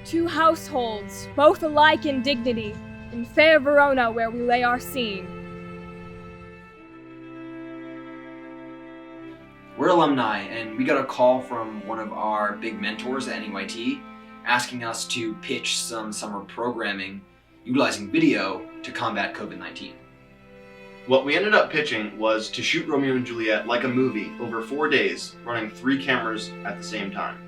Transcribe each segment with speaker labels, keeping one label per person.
Speaker 1: 2 households, both alike in dignity, in fair Verona where we lay our scene.
Speaker 2: We're alumni, and we got a call from one of our big mentors at NEYT asking us to pitch some summer programming utilizing video to combat COVID-19.
Speaker 3: What we ended up pitching was to shoot Romeo and Juliet like a movie over 4 days, running 3 cameras at the same time.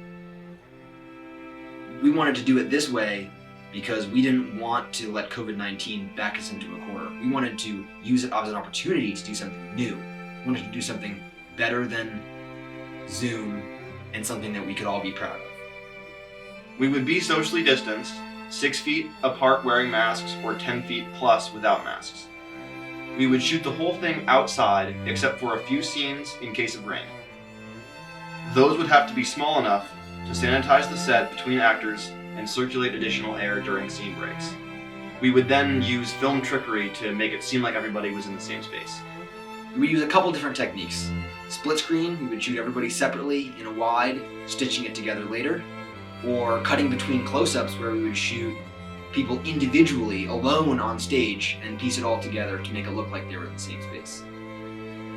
Speaker 2: We wanted to do it this way because we didn't want to let COVID-19 back us into a corner. We wanted to use it as an opportunity to do something new. We wanted to do something better than Zoom and something that we could all be proud of.
Speaker 3: We would be socially distanced, 6 feet apart wearing masks or 10 feet plus without masks. We would shoot the whole thing outside except for a few scenes in case of rain. Those would have to be small enough to sanitize the set between actors and circulate additional air during scene breaks. We would then use film trickery to make it seem like everybody was in the same space.
Speaker 2: We would use a couple different techniques. Split screen, we would shoot everybody separately in a wide, stitching it together later, or cutting between close-ups where we would shoot people individually, alone on stage, and piece it all together to make it look like they were in the same space.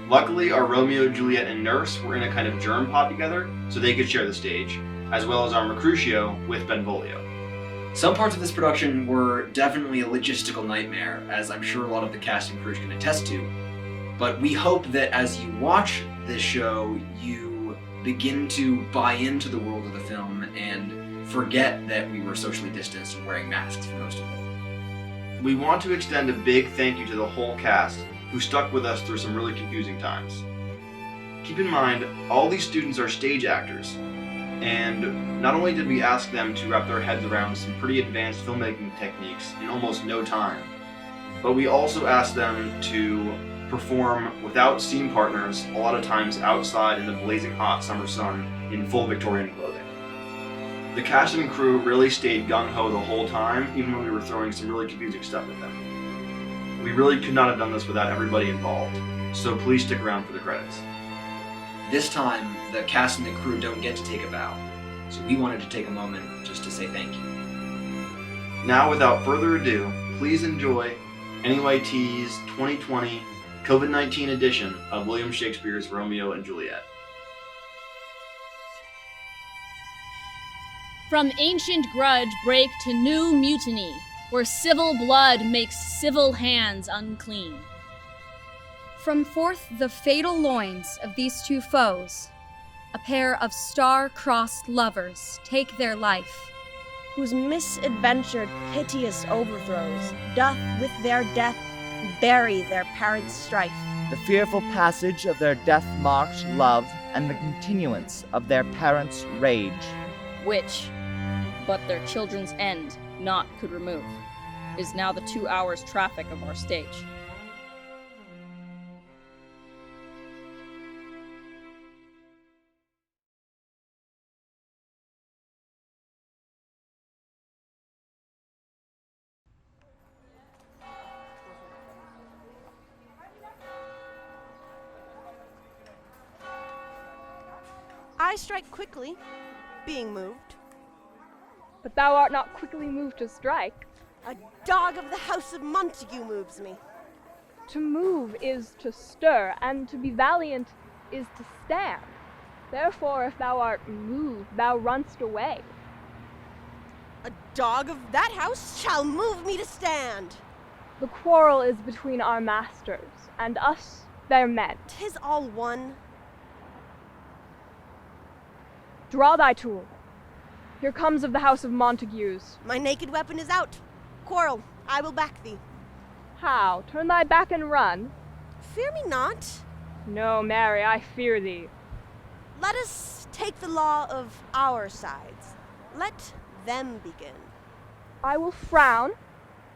Speaker 3: Luckily, our Romeo, Juliet, and Nurse were in a kind of germ pod together, so they could share the stage, as well as our Mercutio with Benvolio.
Speaker 2: Some parts of this production were definitely a logistical nightmare, as I'm sure a lot of the cast and crew can attest to, but we hope that as you watch this show, you begin to buy into the world of the film and forget that we were socially distanced and wearing masks for most of it.
Speaker 3: We want to extend a big thank you to the whole cast who stuck with us through some really confusing times. Keep in mind, all these students are stage actors, and not only did we ask them to wrap their heads around some pretty advanced filmmaking techniques in almost no time, but we also asked them to perform without scene partners, a lot of times outside in the blazing hot summer sun in full Victorian clothing. The cast and crew really stayed gung-ho the whole time, even when we were throwing some really confusing stuff at them. We really could not have done this without everybody involved, so please stick around for the credits.
Speaker 2: This time, the cast and the crew don't get to take a bow, so we wanted to take a moment just to say thank you.
Speaker 3: Now, without further ado, please enjoy NEYT's 2020 COVID-19 edition of William Shakespeare's Romeo and Juliet.
Speaker 4: From ancient grudge break to new mutiny, where civil blood makes civil hands unclean.
Speaker 5: From forth the fatal loins of these 2 foes, a pair of star-crossed lovers take their life,
Speaker 6: whose misadventured piteous overthrows doth with their death bury their parents' strife.
Speaker 7: The fearful passage of their death-marked love and the continuance of their parents' rage,
Speaker 4: Which, but their children's end naught could remove, is now the 2 hours traffic of our stage.
Speaker 6: I strike quickly, being moved.
Speaker 1: But thou art not quickly moved to strike.
Speaker 6: A dog of the house of Montague moves me.
Speaker 1: To move is to stir, and to be valiant is to stand. Therefore, if thou art moved, thou runst away.
Speaker 6: A dog of that house shall move me to stand.
Speaker 1: The quarrel is between our masters, and us, their men.
Speaker 6: 'Tis all one.
Speaker 1: Draw thy tool. Here comes of the house of Montagues.
Speaker 6: My naked weapon is out. Quarrel, I will back thee.
Speaker 1: How? Turn thy back and run?
Speaker 6: Fear me not.
Speaker 1: No, marry, I fear thee.
Speaker 6: Let us take the law of our sides. Let them begin.
Speaker 1: I will frown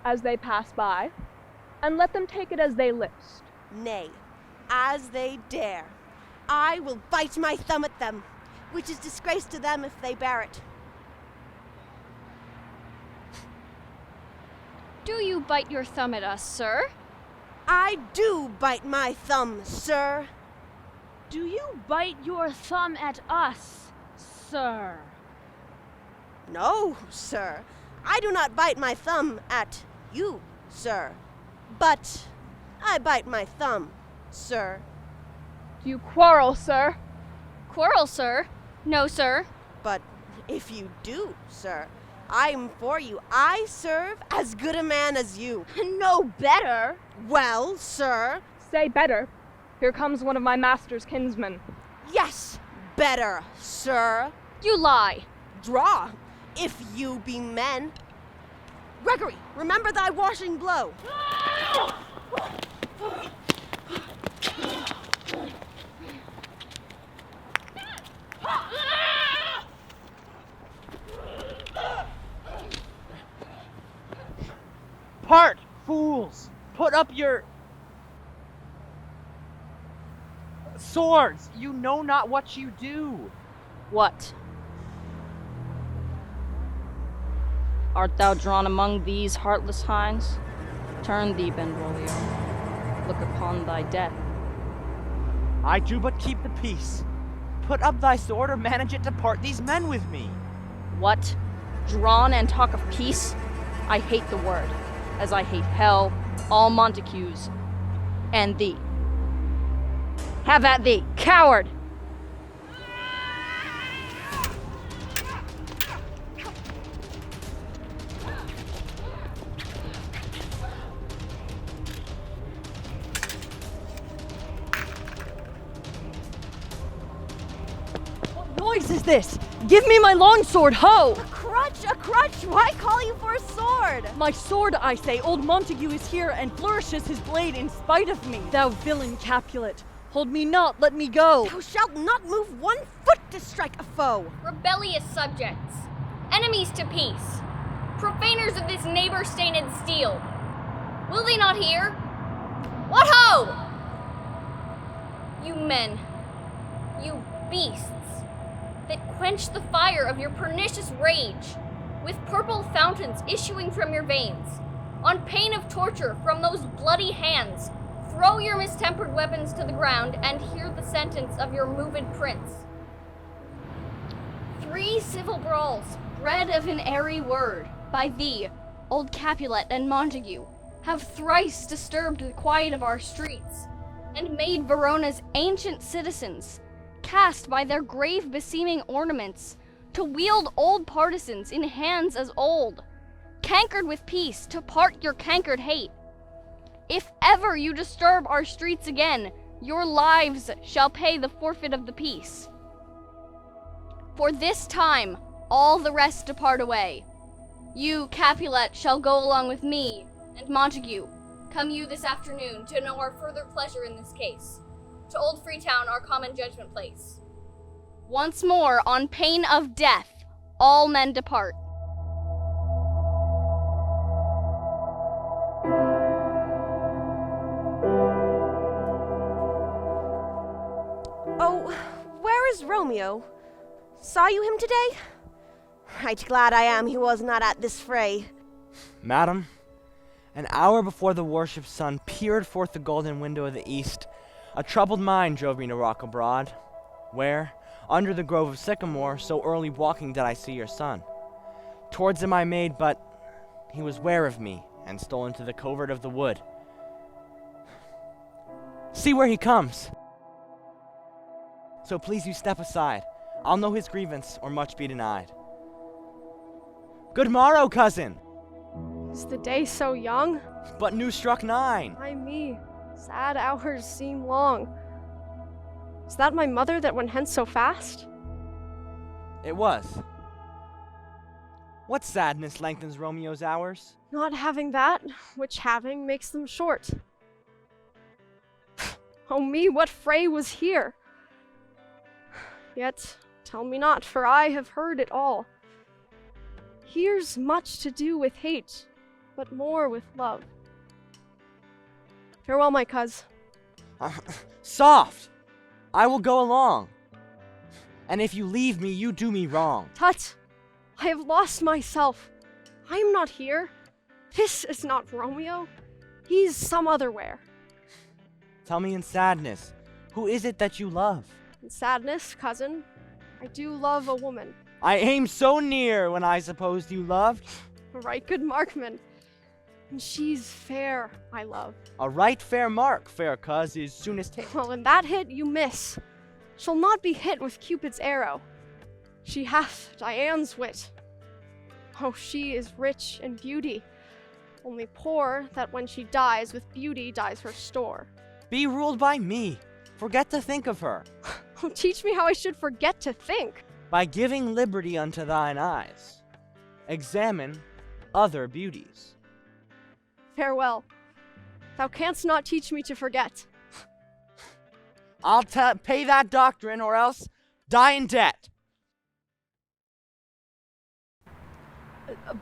Speaker 1: as they pass by, and let them take it as they list.
Speaker 6: Nay, as they dare. I will bite my thumb at them, which is disgrace to them if they bear it.
Speaker 8: Do you bite your thumb at us, sir?
Speaker 6: I do bite my thumb, sir.
Speaker 4: Do you bite your thumb at us, sir?
Speaker 6: No, sir. I do not bite my thumb at you, sir. But I bite my thumb, sir.
Speaker 1: Do you quarrel, sir?
Speaker 8: Quarrel, sir? No, sir.
Speaker 6: But if you do, sir, I'm for you. I serve as good a man as you.
Speaker 8: No better.
Speaker 6: Well, sir.
Speaker 1: Say better. Here comes one of my master's kinsmen.
Speaker 6: Yes, better, sir.
Speaker 8: You lie.
Speaker 6: Draw, if you be men. Gregory, remember thy washing blow.
Speaker 7: Part, fools! Put up your swords! You know not what you do!
Speaker 4: What? Art thou drawn among these heartless hinds? Turn thee, Benvolio. Look upon thy death.
Speaker 7: I do but keep the peace. Put up thy sword or manage it to part these men with me.
Speaker 4: What? Drawn and talk of peace? I hate the word, as I hate hell, all Montagues, and thee. Have at thee, coward!
Speaker 9: What noise is this? Give me my longsword, ho!
Speaker 6: A crutch, why call you for a sword?
Speaker 9: My sword, I say. Old Montague is here and flourishes his blade in spite of me. Thou villain Capulet, hold me not, let me go.
Speaker 6: Thou shalt not move 1 foot to strike a foe.
Speaker 8: Rebellious subjects. Enemies to peace. Profaners of this neighbor-stained steel. Will they not hear? What ho! You men. You beasts. That quench the fire of your pernicious rage, with purple fountains issuing from your veins. On pain of torture from those bloody hands, throw your mistempered weapons to the ground and hear the sentence of your moved prince. 3 civil brawls, bred of an airy word, by thee, old Capulet and Montague, have thrice disturbed the quiet of our streets, and made Verona's ancient citizens, cast by their grave beseeming ornaments, to wield old partisans in hands as old, cankered with peace to part your cankered hate. If ever you disturb our streets again, your lives shall pay the forfeit of the peace. For this time, all the rest depart away. You, Capulet, shall go along with me, and Montague, come you this afternoon to know our further pleasure in this case. To Old Freetown, our common judgment place. Once more, on pain of death, all men depart.
Speaker 6: Oh, where is Romeo? Saw you him today? Right glad I am he was not at this fray.
Speaker 10: Madam, an hour before the worship's sun peered forth the golden window of the east, a troubled mind drove me to Rock Abroad, where, under the grove of sycamore, so early walking did I see your son. Towards him I made, but he was ware of me, and stole into the covert of the wood. See where he comes! So please you step aside. I'll know his grievance, or much be denied. Good morrow, cousin!
Speaker 11: Is the day so young?
Speaker 10: But new struck 9.
Speaker 11: Ay me, sad hours seem long. Is that my mother that went hence so fast?
Speaker 10: It was. What sadness lengthens Romeo's hours?
Speaker 11: Not having that, which having makes them short. Oh me, what fray was here? Yet, tell me not, for I have heard it all. Here's much to do with hate, but more with love. Farewell, my coz.
Speaker 10: Soft! I will go along. And if you leave me, you do me wrong.
Speaker 11: Tut! I have lost myself. I am not here. This is not Romeo. He's some other where.
Speaker 10: Tell me in sadness, who is it that you love?
Speaker 11: In sadness, cousin, I do love a woman.
Speaker 10: I aimed so near when I supposed you loved.
Speaker 11: A right good marksman. And she's fair, my love.
Speaker 10: A right fair mark, fair cuz, is soonest hit.
Speaker 11: Well, in that hit you miss. Shall not be hit with Cupid's arrow. She hath Diane's wit. Oh, she is rich in beauty. Only poor that when she dies, with beauty dies her store.
Speaker 10: Be ruled by me. Forget to think of her.
Speaker 11: Oh, teach me how I should forget to think.
Speaker 10: By giving liberty unto thine eyes. Examine other beauties.
Speaker 11: Farewell. Thou canst not teach me to forget.
Speaker 10: I'll pay that doctrine or else die in debt.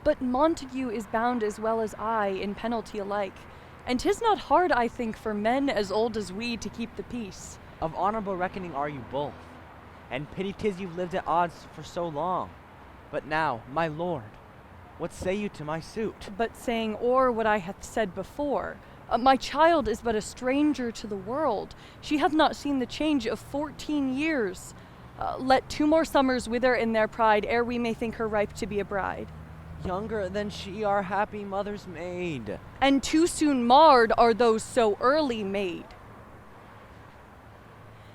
Speaker 9: But Montague is bound as well as I in penalty alike, and 'tis not hard, I think, for men as old as we to keep the peace.
Speaker 10: Of honorable reckoning are you both, and pity 'tis you've lived at odds for so long. But now, my lord, what say you to my suit?
Speaker 9: But saying o'er what I hath said before, my child is but a stranger to the world. She hath not seen the change of 14 years. Let 2 more summers wither in their pride, ere we may think her ripe to be a bride.
Speaker 10: Younger than she our happy mother's maid.
Speaker 9: And too soon marred are those so early made.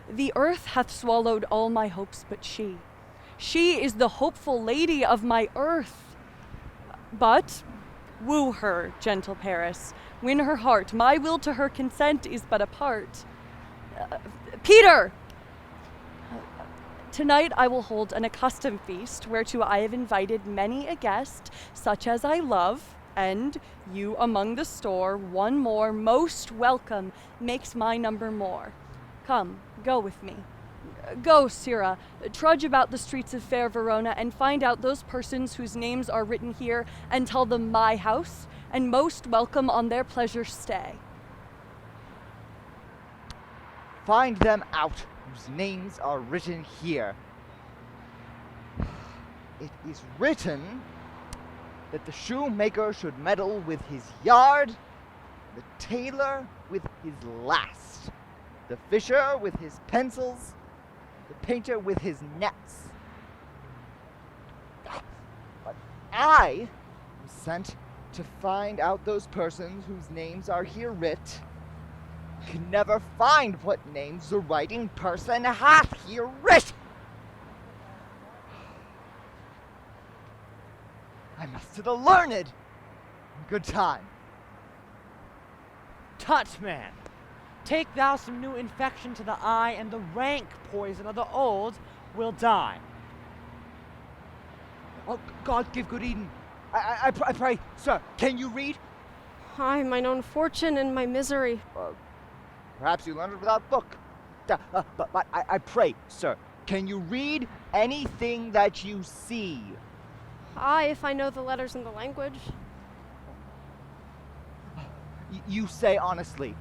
Speaker 9: The earth hath swallowed all my hopes but she. She is the hopeful lady of my earth. But woo her, gentle Paris, win her heart. My will to her consent is but a part. Peter! Tonight I will hold an accustomed feast, whereto I have invited many a guest, such as I love, and you among the store, one more, most welcome, makes my number more. Come, go with me. Go, Sirrah, trudge about the streets of fair Verona and find out those persons whose names are written here, and tell them my house, and most welcome on their pleasure stay.
Speaker 7: Find them out whose names are written here. It is written that the shoemaker should meddle with his yard, the tailor with his last, the fisher with his pencils, the painter with his nets. But I was sent to find out those persons whose names are here writ. Can never find what names the writing person hath here writ. I must to the learned in good time.
Speaker 10: Tut, man! Take thou some new infection to the eye, and the rank poison of the old will die.
Speaker 7: Oh, God give good Eden. I pray, sir, can you read?
Speaker 11: I, mine own fortune and my misery.
Speaker 7: Perhaps you learned it without book. But I pray, sir, can you read anything that you see?
Speaker 11: Aye, if I know the letters in the language.
Speaker 7: You say honestly.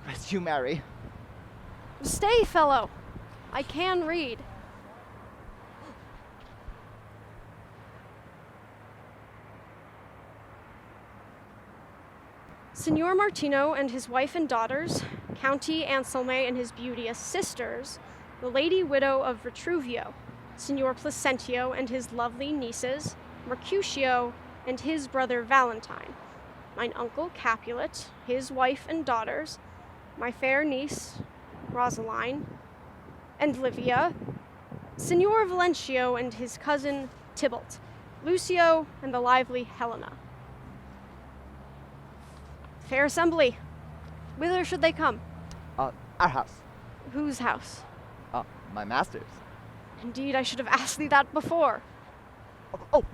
Speaker 7: Rest you merry.
Speaker 11: Stay, fellow. I can read. Signor Martino and his wife and daughters, County Anselme and his beauteous sisters, the lady widow of Vitruvio, Signor Placentio and his lovely nieces, Mercutio and his brother Valentine, mine uncle Capulet, his wife and daughters, my fair niece, Rosaline, and Livia, Signor Valentio and his cousin Tybalt, Lucio and the lively Helena. Fair assembly. Whither should they come?
Speaker 7: Our house.
Speaker 11: Whose house?
Speaker 7: My master's.
Speaker 11: Indeed, I should have asked thee that before.
Speaker 7: Oh,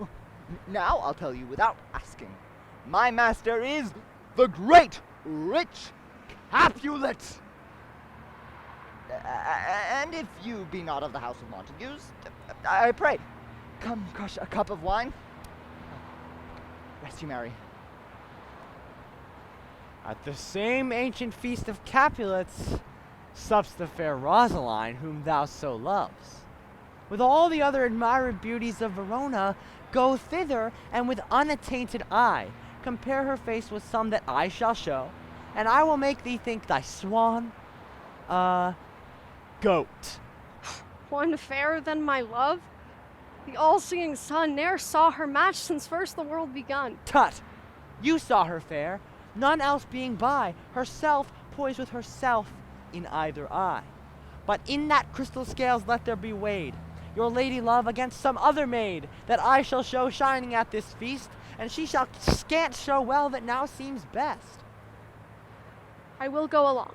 Speaker 7: now I'll tell you without asking. My master is the great, rich Capulet. And if you be not of the house of Montagues, I pray, come crush a cup of wine. Rest you merry.
Speaker 10: At the same ancient feast of Capulets sups the fair Rosaline, whom thou so loves. With all the other admired beauties of Verona, go thither, and with unattainted eye compare her face with some that I shall show, and I will make thee think thy swan a goat.
Speaker 11: One fairer than my love? The all-seeing sun ne'er saw her match since first the world begun.
Speaker 10: Tut! You saw her fair, none else being by, herself poised with herself in either eye. But in that crystal scales let there be weighed your lady love against some other maid, that I shall show shining at this feast, and she shall scant show well that now seems best.
Speaker 11: I will go along.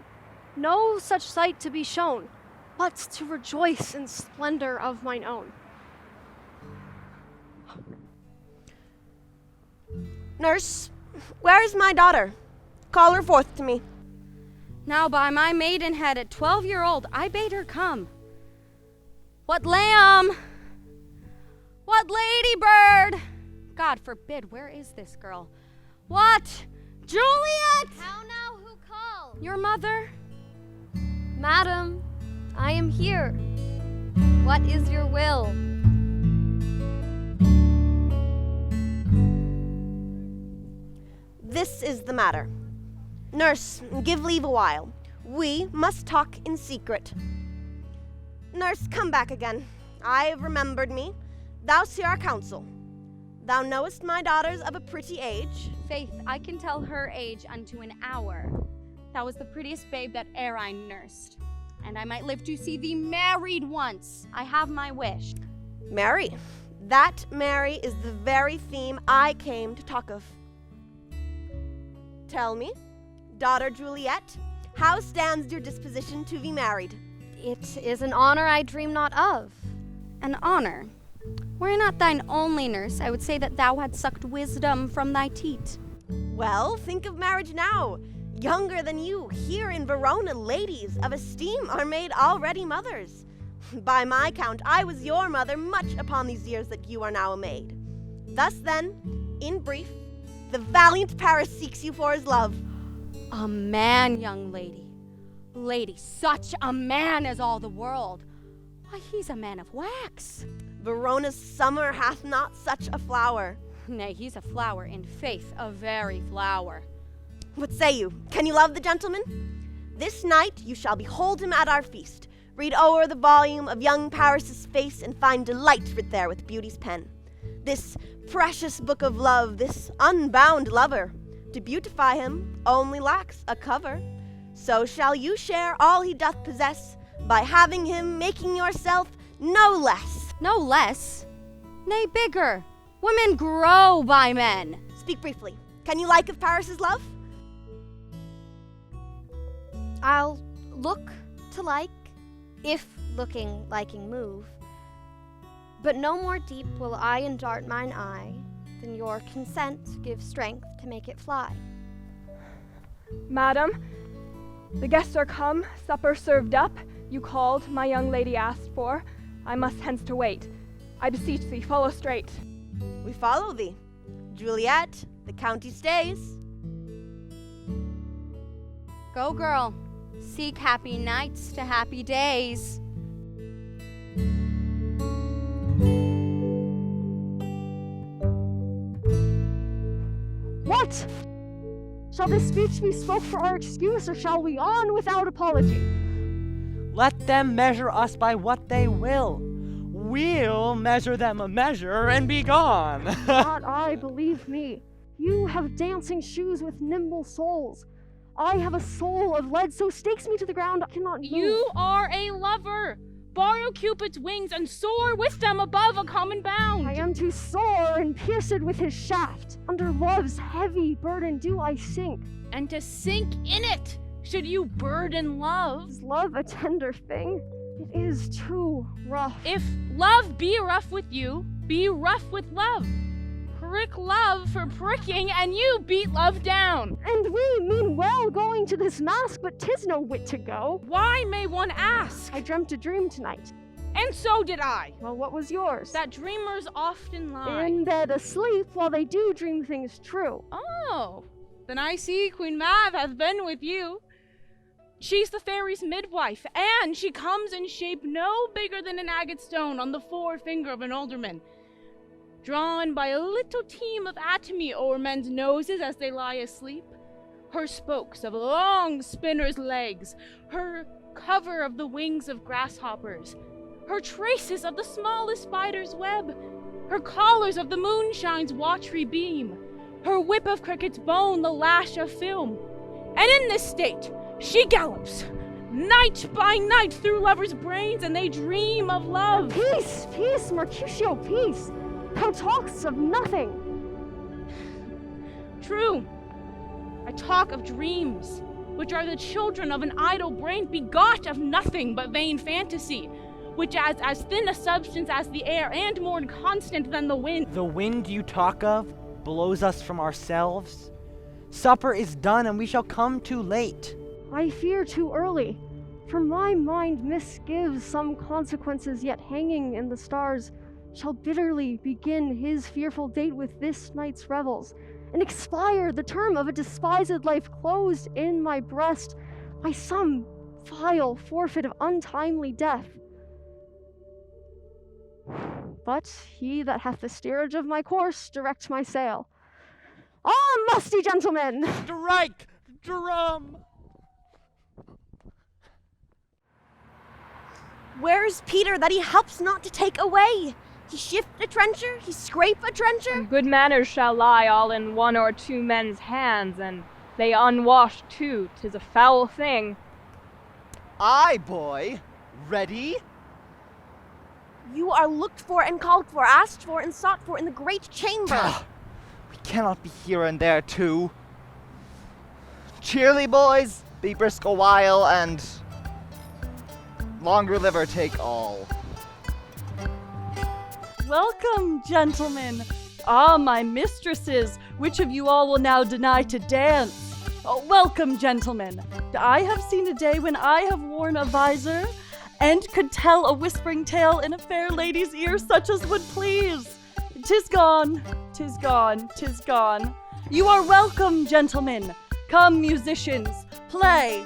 Speaker 11: No such sight to be shown, but to rejoice in splendor of mine own.
Speaker 6: Nurse, where is my daughter? Call her forth to me.
Speaker 4: Now by my maidenhead at 12-year-old, I bade her come. What lamb? What ladybird? God forbid, where is this girl? What? Juliet!
Speaker 8: How now, who call?
Speaker 4: Your mother?
Speaker 8: Madam, I am here. What is your will?
Speaker 6: This is the matter. Nurse, give leave a while. We must talk in secret. Nurse, come back again. I have remembered me. Thou see our counsel. Thou knowest my daughter's of a pretty age.
Speaker 4: Faith, I can tell her age unto an hour. Thou was the prettiest babe that e'er I nursed. And I might live to see thee married once. I have my wish.
Speaker 6: Mary. That, Mary, is the very theme I came to talk of. Tell me, daughter Juliet, how stands your disposition to be married?
Speaker 8: It is an honor I dream not of.
Speaker 4: An honor? Were I not thine only nurse, I would say that thou hadst sucked wisdom from thy teat.
Speaker 6: Well, think of marriage now. Younger than you, here in Verona, ladies of esteem are made already mothers. By my count, I was your mother much upon these years that you are now a maid. Thus then, in brief, the valiant Paris seeks you for his love.
Speaker 4: A man, young lady. Lady, such a man as all the world. Why, he's a man of wax.
Speaker 6: Verona's summer hath not such a flower.
Speaker 4: Nay, he's a flower, in faith, a very flower.
Speaker 6: What say you? Can you love the gentleman? This night you shall behold him at our feast. Read o'er the volume of young Paris's face and find delight writ there with beauty's pen. This precious book of love, this unbound lover, to beautify him only lacks a cover. So shall you share all he doth possess, by having him making yourself no less.
Speaker 4: No less? Nay, bigger. Women grow by men.
Speaker 6: Speak briefly. Can you like of Paris's love?
Speaker 8: I'll look to like, if looking liking move. But no more deep will I indart mine eye, than your consent give strength to make it fly.
Speaker 1: Madam, the guests are come, supper served up. You called, my young lady asked for. I must hence to wait. I beseech thee, follow straight.
Speaker 6: We follow thee. Juliet, the county stays.
Speaker 4: Go, girl. Seek happy nights to happy days.
Speaker 11: What? Shall this speech be spoke for our excuse, or shall we on without apology?
Speaker 10: Let them measure us by what they will. We'll measure them a measure and be gone.
Speaker 11: Not I, believe me. You have dancing shoes with nimble soles. I have a soul of lead, so stakes me to the ground I cannot move.
Speaker 12: You are a lover. Borrow Cupid's wings and soar with them above a common bound.
Speaker 11: I am to soar and pierced with his shaft. Under love's heavy burden do I sink.
Speaker 12: And to sink in it, should you burden love.
Speaker 11: Is love a tender thing? It is too rough.
Speaker 12: If love be rough with you, be rough with love. Prick love for pricking, and you beat love down.
Speaker 11: And we mean well going to this masque, but 'tis no wit to go.
Speaker 12: Why, may one ask?
Speaker 11: I dreamt a dream tonight.
Speaker 12: And so did I.
Speaker 11: Well, what was yours?
Speaker 12: That dreamers often lie.
Speaker 11: In bed asleep, while they do dream things true.
Speaker 12: Oh, then I see Queen Mab hath been with you. She's the fairy's midwife, and she comes in shape no bigger than an agate stone on the forefinger of an alderman, drawn by a little team of atomy o'er men's noses as they lie asleep. Her spokes of long spinner's legs, her cover of the wings of grasshoppers, her traces of the smallest spider's web, her collars of the moonshine's watery beam, her whip of cricket's bone, the lash of film. And in this state, she gallops, night by night, through lovers' brains, and they dream of love.
Speaker 11: Peace, peace, Mercutio, peace. Thou talks of nothing.
Speaker 12: True. I talk of dreams, which are the children of an idle brain, begot of nothing but vain fantasy, which as thin a substance as the air, and more inconstant than the wind.
Speaker 10: The wind you talk of blows us from ourselves. Supper is done, and we shall come too late.
Speaker 11: I fear too early, for my mind misgives some consequences yet hanging in the stars shall bitterly begin his fearful date with this night's revels, and expire the term of a despised life closed in my breast by some vile forfeit of untimely death. But he that hath the steerage of my course direct my sail. Ah, musty gentlemen!
Speaker 10: Strike! Drum!
Speaker 6: Where's Peter that he helps not to take away? He shift a trencher, he scrape a trencher.
Speaker 1: And good manners shall lie all in one or two men's hands, and they unwashed too. 'Tis a foul thing.
Speaker 7: Aye, boy. Ready?
Speaker 6: You are looked for and called for, asked for and sought for in the great chamber.
Speaker 7: We cannot be here and there too. Cheerly, boys. Be brisk a while, and longer liver take all.
Speaker 9: Welcome, gentlemen. Ah, my mistresses, which of you all will now deny to dance? Oh, welcome, gentlemen. I have seen a day when I have worn a visor and could tell a whispering tale in a fair lady's ear such as would please. 'Tis gone, 'tis gone, 'tis gone. You are welcome, gentlemen. Come, musicians, play.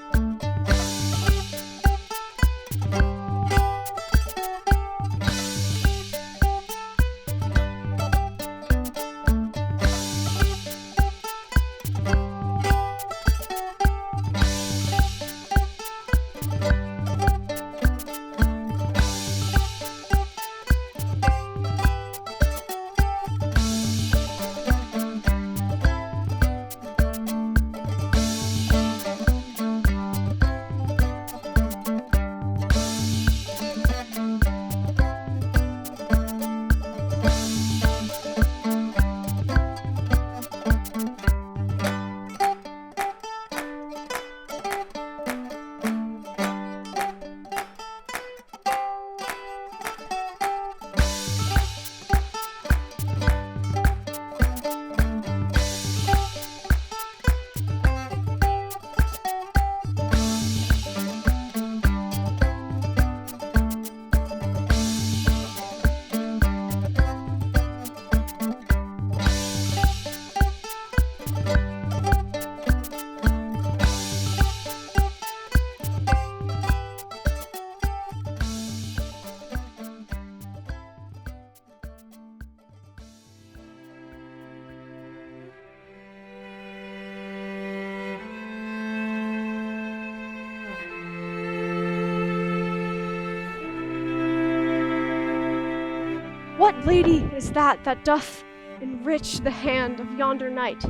Speaker 11: What lady is that doth enrich the hand of yonder knight?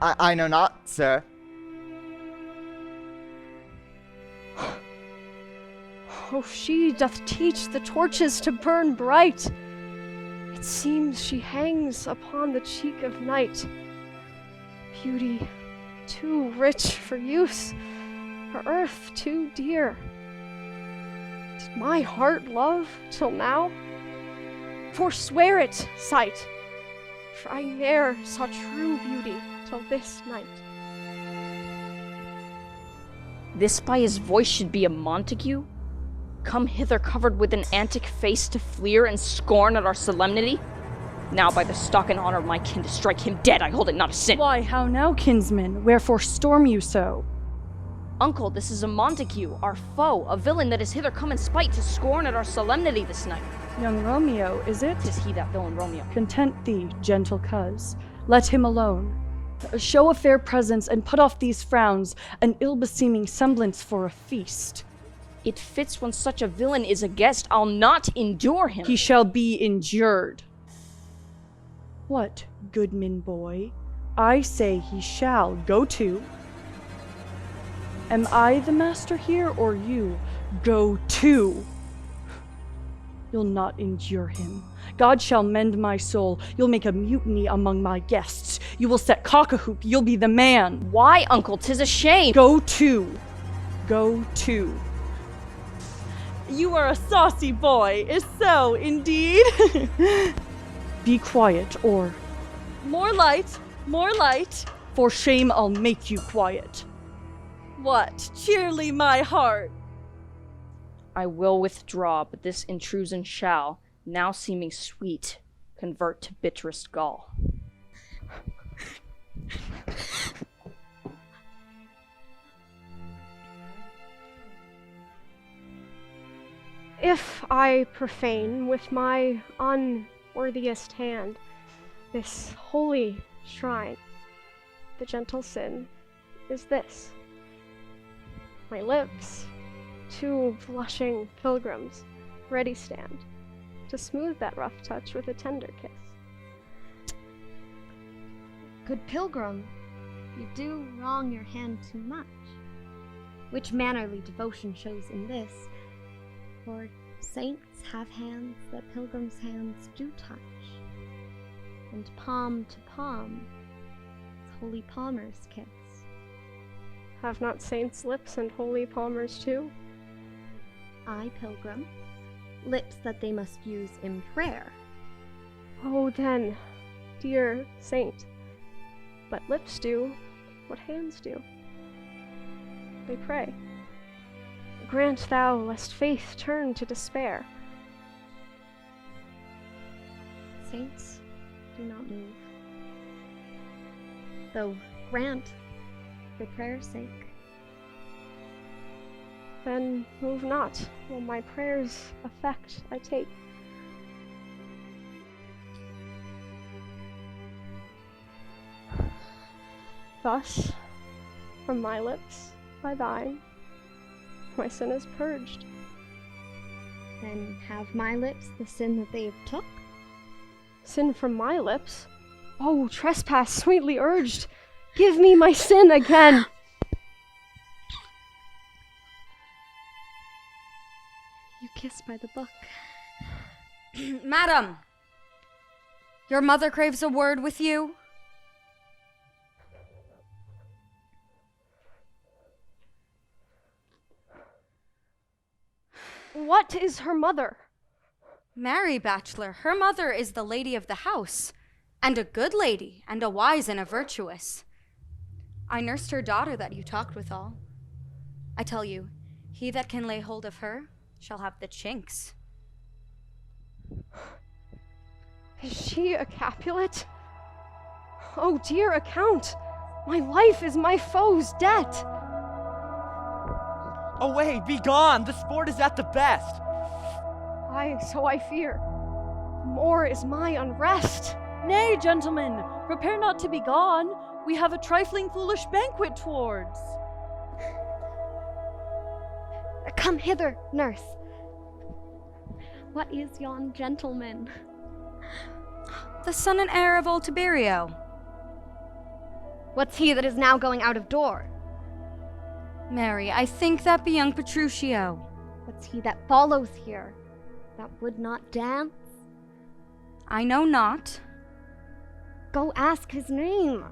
Speaker 7: I know not, sir.
Speaker 11: Oh, she doth teach the torches to burn bright. It seems she hangs upon the cheek of night. Beauty too rich for use, her earth too dear. Did my heart love till now? Forswear it, sight, for I ne'er saw true beauty till this night.
Speaker 4: This by his voice should be a Montague? Come hither covered with an antic face to fleer and scorn at our solemnity? Now by the stock and honor of my kin to strike him dead, I hold it not a sin.
Speaker 9: Why, how now, kinsman? Wherefore storm you so?
Speaker 4: Uncle, this is a Montague, our foe, a villain that is hither come in spite to scorn at our solemnity this night.
Speaker 9: Young Romeo, is it?
Speaker 4: 'Tis he, that villain Romeo.
Speaker 9: Content thee, gentle coz. Let him alone. Show a fair presence and put off these frowns, an ill-beseeming semblance for a feast.
Speaker 4: It fits when such a villain is a guest. I'll not endure him.
Speaker 9: He shall be endured. What, Goodman boy? I say he shall. Go to. Am I the master here, or you? Go to. You'll not endure him. God shall mend my soul. You'll make a mutiny among my guests. You will set cock-a-hoop. You'll be the man.
Speaker 4: Why, uncle? 'Tis a shame.
Speaker 9: Go to. Go to. You are a saucy boy. Is so, indeed. Be quiet, or... More light. More light. For shame I'll make you quiet. What? Cheerly, my heart.
Speaker 4: I will withdraw, but this intrusion shall, now seeming sweet, convert to bitterest gall.
Speaker 11: If I profane with my unworthiest hand this holy shrine, the gentle sin is this: my lips, two blushing pilgrims, ready stand to smooth that rough touch with a tender kiss.
Speaker 13: Good pilgrim, you do wrong your hand too much, which mannerly devotion shows in this. For saints have hands that pilgrims' hands do touch, and palm to palm is holy palmer's kiss.
Speaker 11: Have not saints lips and holy palmers too?
Speaker 13: I, pilgrim, lips that they must use in prayer.
Speaker 11: Oh then, dear saint, let lips do what hands do. They pray. Grant thou lest faith turn to despair.
Speaker 13: Saints, do not move, though grant for prayer's sake.
Speaker 11: Then move not, while my prayer's effect I take. Thus, from my lips by thine, my sin is purged.
Speaker 13: Then have my lips the sin that they have took?
Speaker 11: Sin from my lips? Oh, trespass sweetly urged! Give me my sin again!
Speaker 13: You kiss by the book.
Speaker 5: Madam, your mother craves a word with you.
Speaker 11: What is her mother?
Speaker 5: Marry, bachelor, her mother is the lady of the house, and a good lady, and a wise and a virtuous. I nursed her daughter that you talked withal. I tell you, he that can lay hold of her shall have the chinks.
Speaker 11: Is she a Capulet? Oh, dear account! My life is my foe's debt!
Speaker 10: Away, be gone! The sport is at the best!
Speaker 11: Aye, so I fear. More is my unrest.
Speaker 9: Nay, gentlemen, prepare not to be gone. We have a trifling foolish banquet towards.
Speaker 13: Come hither, nurse. What is yon gentleman?
Speaker 5: The son and heir of old Tiberio.
Speaker 13: What's he that is now going out of door?
Speaker 5: Mary, I think that be young Petruchio.
Speaker 13: What's he that follows here, that would not dance?
Speaker 5: I know not.
Speaker 13: Go ask his name.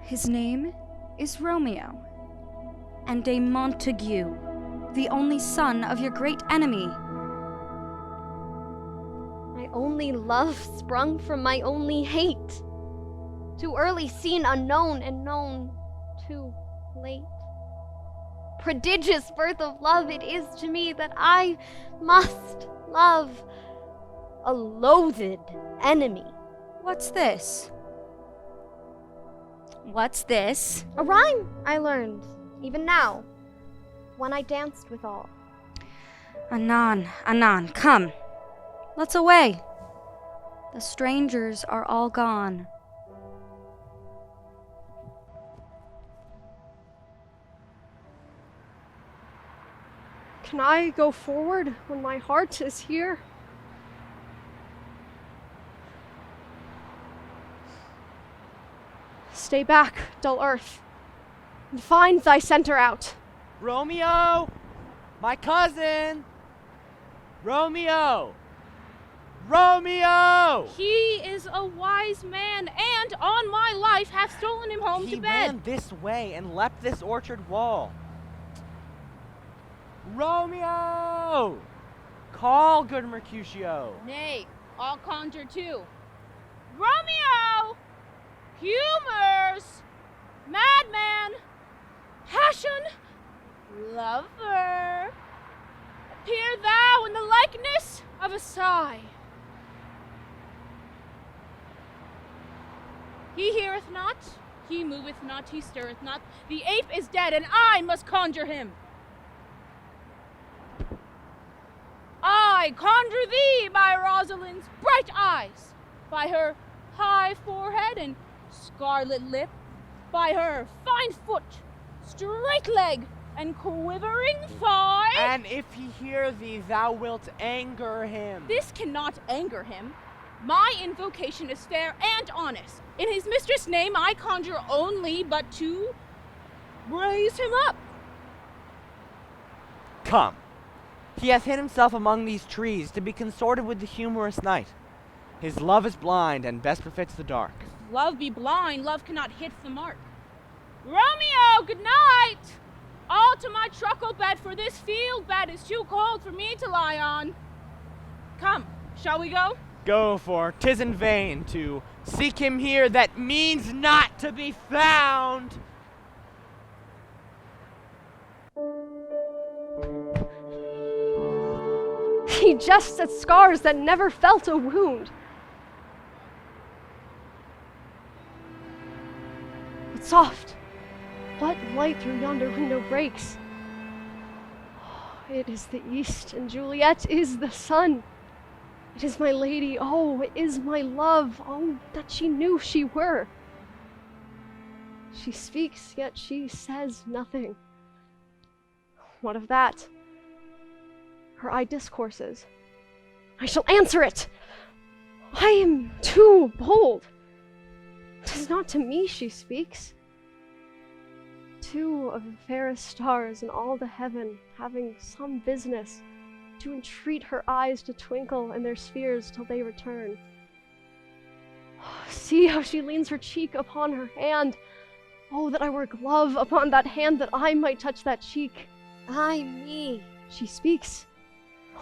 Speaker 5: His name is Romeo, and a Montague, the only son of your great enemy.
Speaker 13: My only love sprung from my only hate. Too early seen unknown, and known too late. Prodigious birth of love it is to me that I must love a loathed enemy.
Speaker 5: What's this? What's this?
Speaker 13: A rhyme I learned, even now, when I danced with all.
Speaker 5: Anon, come. Let's away. The strangers are all gone.
Speaker 11: Can I go forward when my heart is here? Stay back, dull earth, and find thy center out.
Speaker 10: Romeo! My cousin! Romeo! Romeo!
Speaker 12: He is a wise man, and on my life hath stolen him home to
Speaker 10: He
Speaker 12: bed.
Speaker 10: ran this way and leapt this orchard wall. Romeo! Call, good Mercutio.
Speaker 12: Nay, I'll conjure too. Romeo! Humors! Madman! Passion! Lover! Appear thou in the likeness of a sigh. He heareth not, he moveth not, he stirreth not. The ape is dead, and I must conjure him. I conjure thee by Rosalind's bright eyes, by her high forehead and scarlet lip, by her fine foot, straight leg, and quivering thigh.
Speaker 10: And if he hear thee, thou wilt anger him.
Speaker 12: This cannot anger him. My invocation is fair and honest. In his mistress' name I conjure only but to raise him up.
Speaker 10: Come. He hath hid himself among these trees to be consorted with the humorous night. His love is blind and best befits the dark.
Speaker 12: If love be blind, love cannot hit the mark. Romeo, good night! All to my truckle bed, for this field bed is too cold for me to lie on. Come, shall we go?
Speaker 10: Go, for 'tis in vain to seek him here that means not to be found.
Speaker 11: He jests at scars that never felt a wound. But soft, what light through yonder window breaks? It is the east, and Juliet is the sun. It is my lady, oh, it is my love, oh, that she knew she were. She speaks, yet she says nothing. What of that? Her eye discourses. I shall answer it! I am too bold. 'Tis not to me she speaks. Two of the fairest stars in all the heaven, having some business, to entreat her eyes to twinkle in their spheres till they return. See how she leans her cheek upon her hand. Oh, that I were a glove upon that hand, that I might touch that cheek. Ay me, she speaks.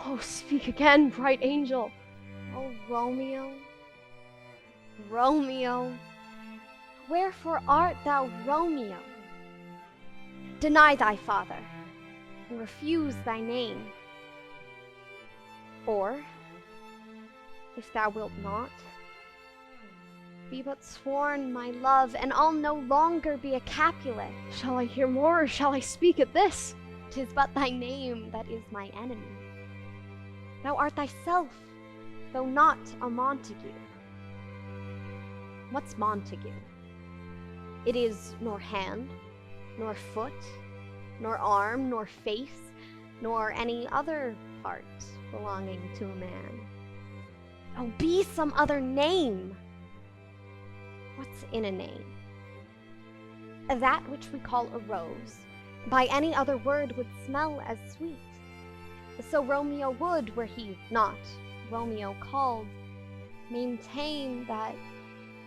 Speaker 11: Oh, speak again, bright angel.
Speaker 13: Oh, Romeo, Romeo, wherefore art thou Romeo? Deny thy father, and refuse thy name. Or, if thou wilt not, be but sworn my love, and I'll no longer be a Capulet.
Speaker 11: Shall I hear more, or shall I speak at this?
Speaker 13: 'Tis but thy name that is my enemy. Thou art thyself, though not a Montague. What's Montague? It is nor hand, nor foot, nor arm, nor face, nor any other part belonging to a man. Oh, be some other name. What's in a name? That which we call a rose, by any other word would smell as sweet. So Romeo would, were he not Romeo called, maintain that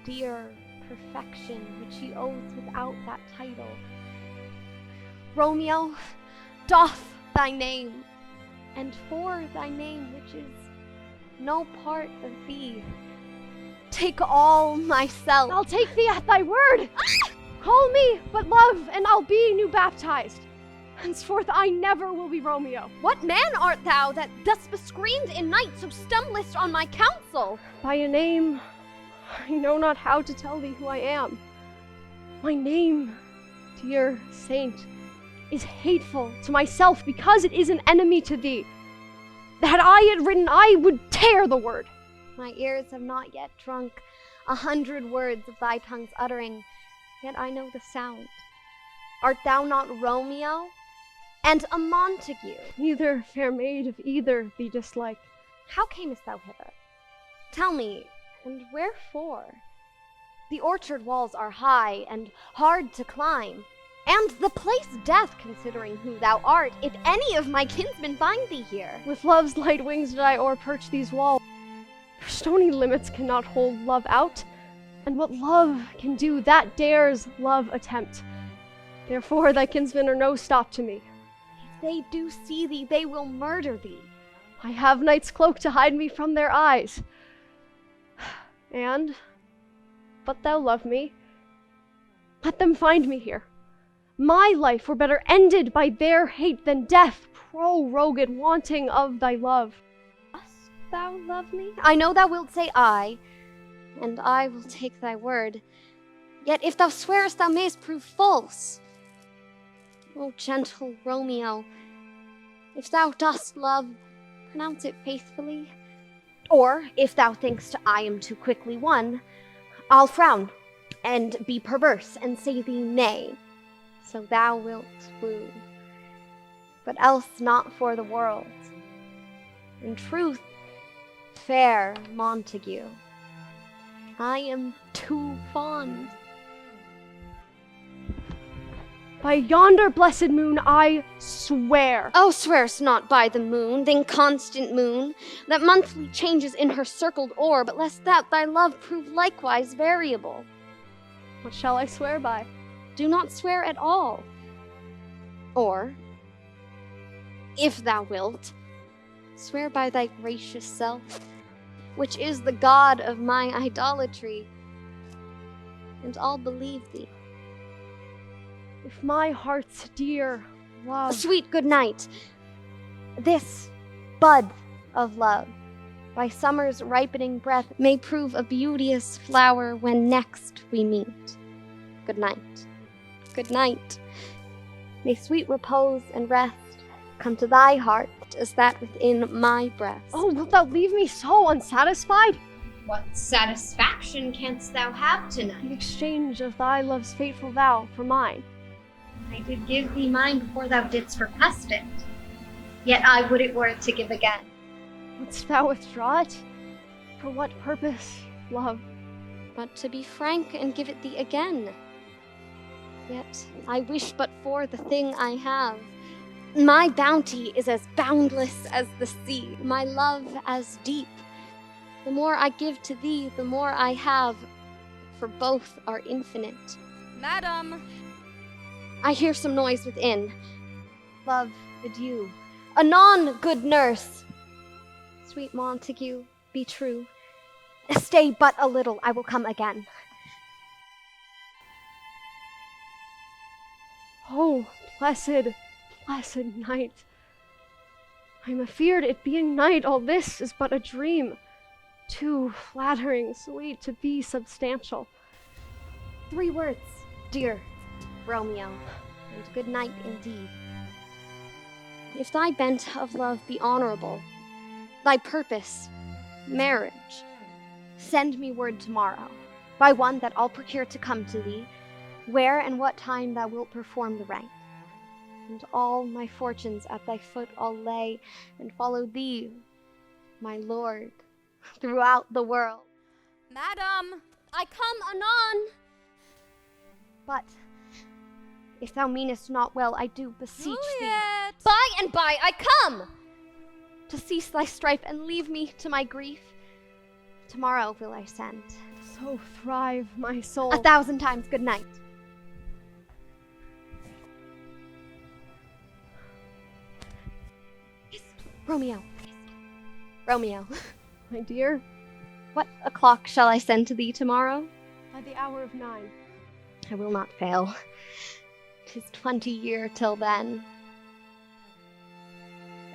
Speaker 13: dear perfection which he owes without that title. Romeo, doff thy name, and for thy name which is no part of thee, take all myself.
Speaker 11: I'll take thee at thy word. Call me but love, and I'll be new baptized. Henceforth I never will be Romeo.
Speaker 13: What man art thou that thus bescreened in night so stumblest on my counsel?
Speaker 11: By a name, I know not how to tell thee who I am. My name, dear saint, is hateful to myself because it is an enemy to thee. Had I it written, I would tear the word.
Speaker 13: My ears have not yet drunk 100 words of thy tongue's uttering, yet I know the sound. Art thou not Romeo and a Montague?
Speaker 11: Neither, fair maid, of either thee dislike.
Speaker 13: How camest thou hither? Tell me, and wherefore? The orchard walls are high and hard to climb, and the place death, considering who thou art, if any of my kinsmen find thee here.
Speaker 11: With love's light wings did I o'erperch these walls. For stony limits cannot hold love out, and what love can do, that dares love attempt. Therefore thy kinsmen are no stop to me.
Speaker 13: If they do see thee, they will murder thee.
Speaker 11: I have night's cloak to hide me from their eyes. And, but thou love me, let them find me here. My life were better ended by their hate than death, prorogued, wanting of thy love.
Speaker 13: Dost thou love me? I know thou wilt say aye, and I will take thy word. Yet if thou swearest, thou mayst prove false. O gentle Romeo, if thou dost love, pronounce it faithfully. Or, if thou think'st I am too quickly won, I'll frown, and be perverse, and say thee nay, so thou wilt woo. But else not for the world. In truth, fair Montague, I am too fond.
Speaker 11: By yonder blessed moon, I swear.
Speaker 13: Oh, swear'st not by the moon, the inconstant moon, that monthly changes in her circled orb, lest that thy love prove likewise variable.
Speaker 11: What shall I swear by?
Speaker 13: Do not swear at all. Or, if thou wilt, swear by thy gracious self, which is the god of my idolatry, and I'll believe thee.
Speaker 11: If my heart's dear love...
Speaker 13: Sweet good night. This bud of love, by summer's ripening breath, may prove a beauteous flower when next we meet. Good night. Good night. May sweet repose and rest come to thy heart as that within my breast.
Speaker 11: Oh, wilt thou leave me so unsatisfied?
Speaker 13: What satisfaction canst thou have tonight?
Speaker 11: The exchange of thy love's fateful vow for mine.
Speaker 13: I did give thee mine before thou didst request it, yet I would it were to give again.
Speaker 11: Wouldst thou withdraw it? For what purpose, love?
Speaker 13: But to be frank and give it thee again. Yet I wish but for the thing I have. My bounty is as boundless as the sea, my love as deep. The more I give to thee, the more I have, for both are infinite.
Speaker 5: Madam!
Speaker 13: I hear some noise within. Love, adieu. Anon, good nurse. Sweet Montague, be true. Stay but a little, I will come again.
Speaker 11: Oh, blessed, blessed night. I'm afeard it being night, all this is but a dream. Too flattering, sweet to be substantial.
Speaker 13: 3 words, dear Romeo, and good night indeed. If thy bent of love be honorable, thy purpose, marriage, send me word tomorrow, by one that I'll procure to come to thee, where and what time thou wilt perform the rite. And all my fortunes at thy foot I'll lay, and follow thee, my lord, throughout the world.
Speaker 5: Madam,
Speaker 13: I come anon. But if thou meanest not well, I do beseech
Speaker 5: Juliet.
Speaker 13: thee. By and by I come! To cease thy strife and leave me to my grief. Tomorrow will I send.
Speaker 11: So thrive my soul.
Speaker 13: 1,000 times good night. Romeo. Romeo.
Speaker 11: My dear,
Speaker 13: what o'clock shall I send to thee tomorrow?
Speaker 11: by the hour of 9.
Speaker 13: I will not fail. 'Tis 20 year till then.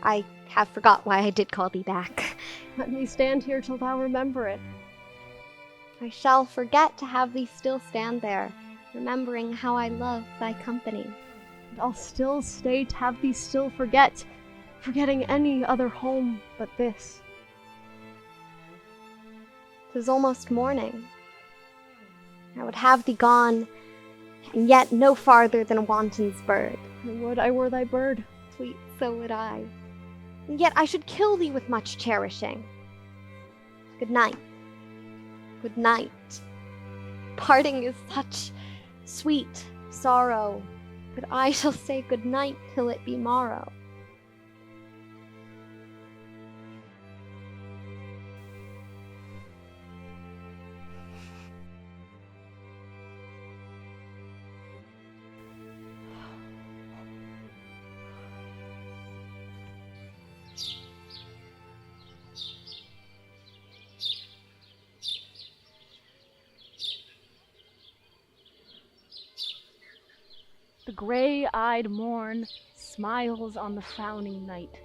Speaker 13: I have forgot why I did call thee back.
Speaker 11: Let me stand here till thou remember it.
Speaker 13: I shall forget to have thee still stand there, remembering how I love thy company.
Speaker 11: And I'll still stay to have thee still forget, forgetting any other home but this.
Speaker 13: 'Tis almost morning. I would have thee gone, and yet no farther than a wanton's bird.
Speaker 1: Would I were thy bird.
Speaker 13: Sweet, so would I. And yet I should kill thee with much cherishing. Good night. Good night. Parting is such sweet sorrow, but I shall say good night till it be morrow.
Speaker 1: The gray-eyed morn smiles on the frowning night,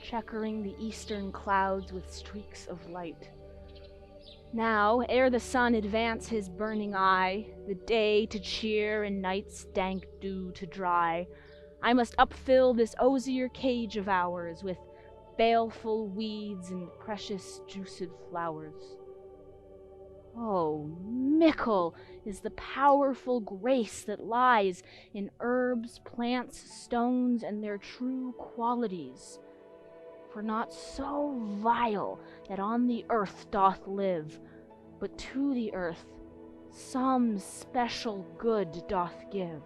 Speaker 1: checkering the eastern clouds with streaks of light. Now, ere the sun advance his burning eye, the day to cheer and night's dank dew to dry, I must upfill this osier cage of ours with baleful weeds and precious juiced flowers. Oh, mickle is the powerful grace that lies in herbs, plants, stones, and their true qualities. For not so vile that on the earth doth live, but to the earth some special good doth give.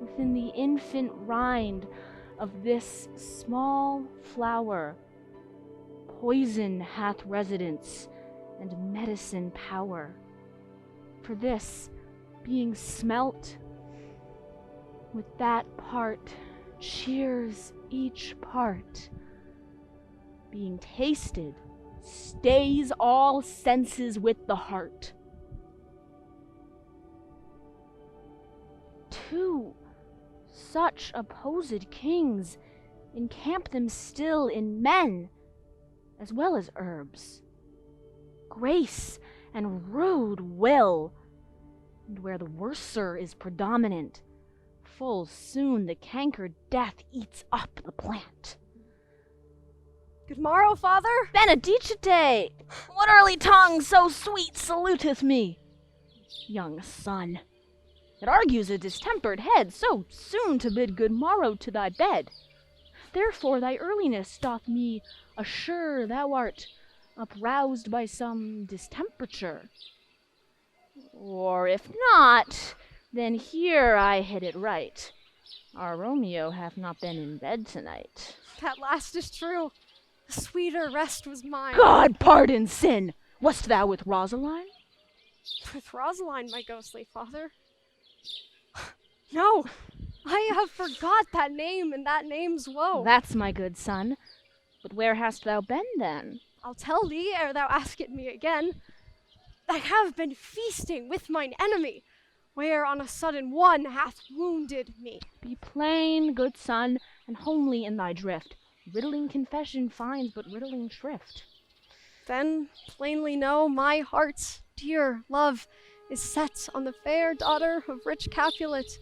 Speaker 1: Within the infant rind of this small flower, poison hath residence and medicine power. For this, being smelt, with that part cheers each part. Being tasted, stays all senses with the heart. Two such opposed kings encamp them still in men, as well as herbs. Grace and rude will, and where the worser is predominant, full soon the cankered death eats up the plant.
Speaker 11: Good morrow, father.
Speaker 1: Benedicite! What early tongue so sweet saluteth me? Young son, it argues a distempered head so soon to bid good morrow to thy bed. Therefore thy earliness doth me assure thou art uproused by some distemperature. Or if not, then here I hit it right. Our Romeo hath not been in bed tonight.
Speaker 11: That last is true. The sweeter rest was mine.
Speaker 1: God pardon sin! Wast thou with Rosaline?
Speaker 11: With Rosaline, my ghostly father? No, I have forgot that name and that name's woe.
Speaker 1: That's my good son. But where hast thou been then?
Speaker 11: I'll tell thee ere thou ask it me again. I have been feasting with mine enemy, where on a sudden one hath wounded me.
Speaker 1: Be plain, good son, and homely in thy drift. Riddling confession finds but riddling shrift.
Speaker 11: Then plainly know my heart's dear love is set on the fair daughter of rich Capulet.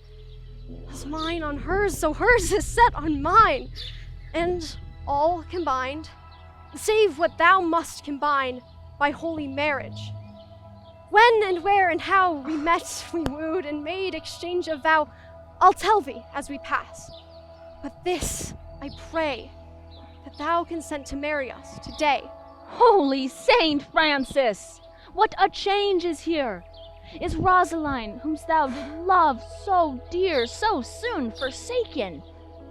Speaker 11: As mine on hers, so hers is set on mine. And all combined, save what thou must combine by holy marriage. When and where and how we met, we wooed, and made exchange of vow, I'll tell thee as we pass. But this I pray, that thou consent to marry us today.
Speaker 1: Holy Saint Francis! What a change is here! Is Rosaline, whom thou did love so dear, so soon forsaken?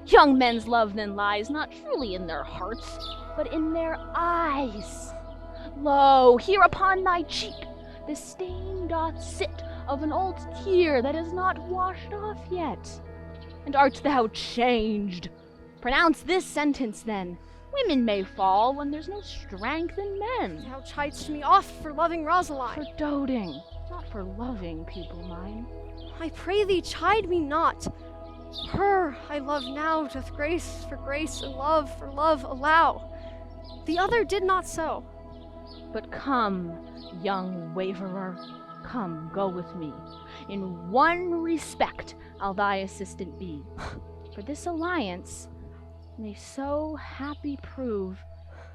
Speaker 1: Young men's love then lies not truly in their hearts, but in their eyes. Lo, here upon thy cheek the stain doth sit of an old tear that is not washed off yet. And art thou changed? Pronounce this sentence then. Women may fall when there's no strength in men.
Speaker 11: Thou chidest me oft for loving Rosaline.
Speaker 1: For doting, not for loving, pupil mine.
Speaker 11: I pray thee chide me not. Her I love now doth grace for grace and love for love allow. The other did not so.
Speaker 1: But come, young waverer, come, go with me. In one respect I'll thy assistant be. For this alliance may so happy prove